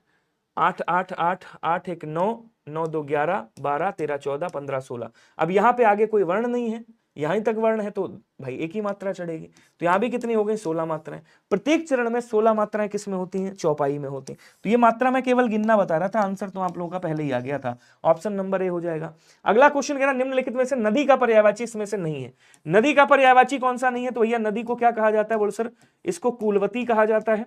8 8 8 8 1 9 9 2 11 12 13 14 15 16। अब यहाँ पे आगे कोई वर्ण नहीं है, यहीं तक वर्ण है, तो भाई 1 ही मात्रा चढ़ेगी। तो यहाँ भी कितनी हो गई, 16 मात्राएं। प्रत्येक चरण में 16 मात्राएं किस में होती हैं, चौपाई में होती हैं। तो ये मात्रा मैं केवल गिनना बता रहा था, आंसर तो आप लोगों का पहले ही आ गया था, ऑप्शन नंबर ए हो जाएगा। अगला क्वेश्चन कह रहा निम्नलिखित में से नदी का पर्यायवाची इसमें से नहीं है। नदी का पर्यायवाची कौन सा नहीं है, तो भैया नदी को क्या कहा जाता है बोलो सर, इसको कूलवती कहा जाता है,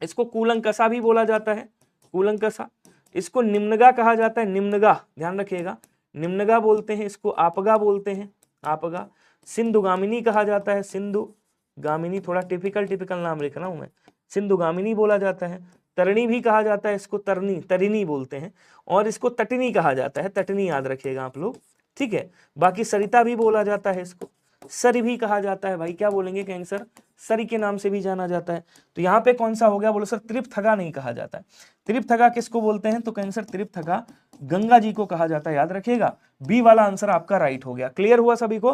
इसको कूलंकसा भी बोला जाता है, कूलंकसा। इसको निम्नगा कहा जाता है, निम्नगा, ध्यान रखिएगा, निम्नगा बोलते हैं, इसको आपगा बोलते हैं, आपगा। सिंधुगामिनी कहा जाता है, सिंधुगामिनी, थोड़ा टिपिकल नाम लिख रहा हूं मैं, सिंधुगामिनी बोला जाता है। तरणी भी कहा जाता है, इसको तरनी, तरिनी बोलते हैं। और इसको तटनी कहा जाता है, तटनी याद रखिएगा आप लोग, ठीक है। बाकी सरिता भी बोला जाता है, इसको सरी भी कहा जाता है। भाई क्या बोलेंगे, कहेंगे सर सरी के नाम से भी जाना जाता है। तो यहाँ पे कौन सा हो गया बोलो सर, त्रिपथगा नहीं कहा जाता है। त्रिपथगा किसको बोलते हैं, तो कहेंगे सर त्रिपथगा गंगा जी को कहा जाता है, याद रखिएगा। बी वाला आंसर आपका राइट हो गया। क्लियर हुआ सभी को?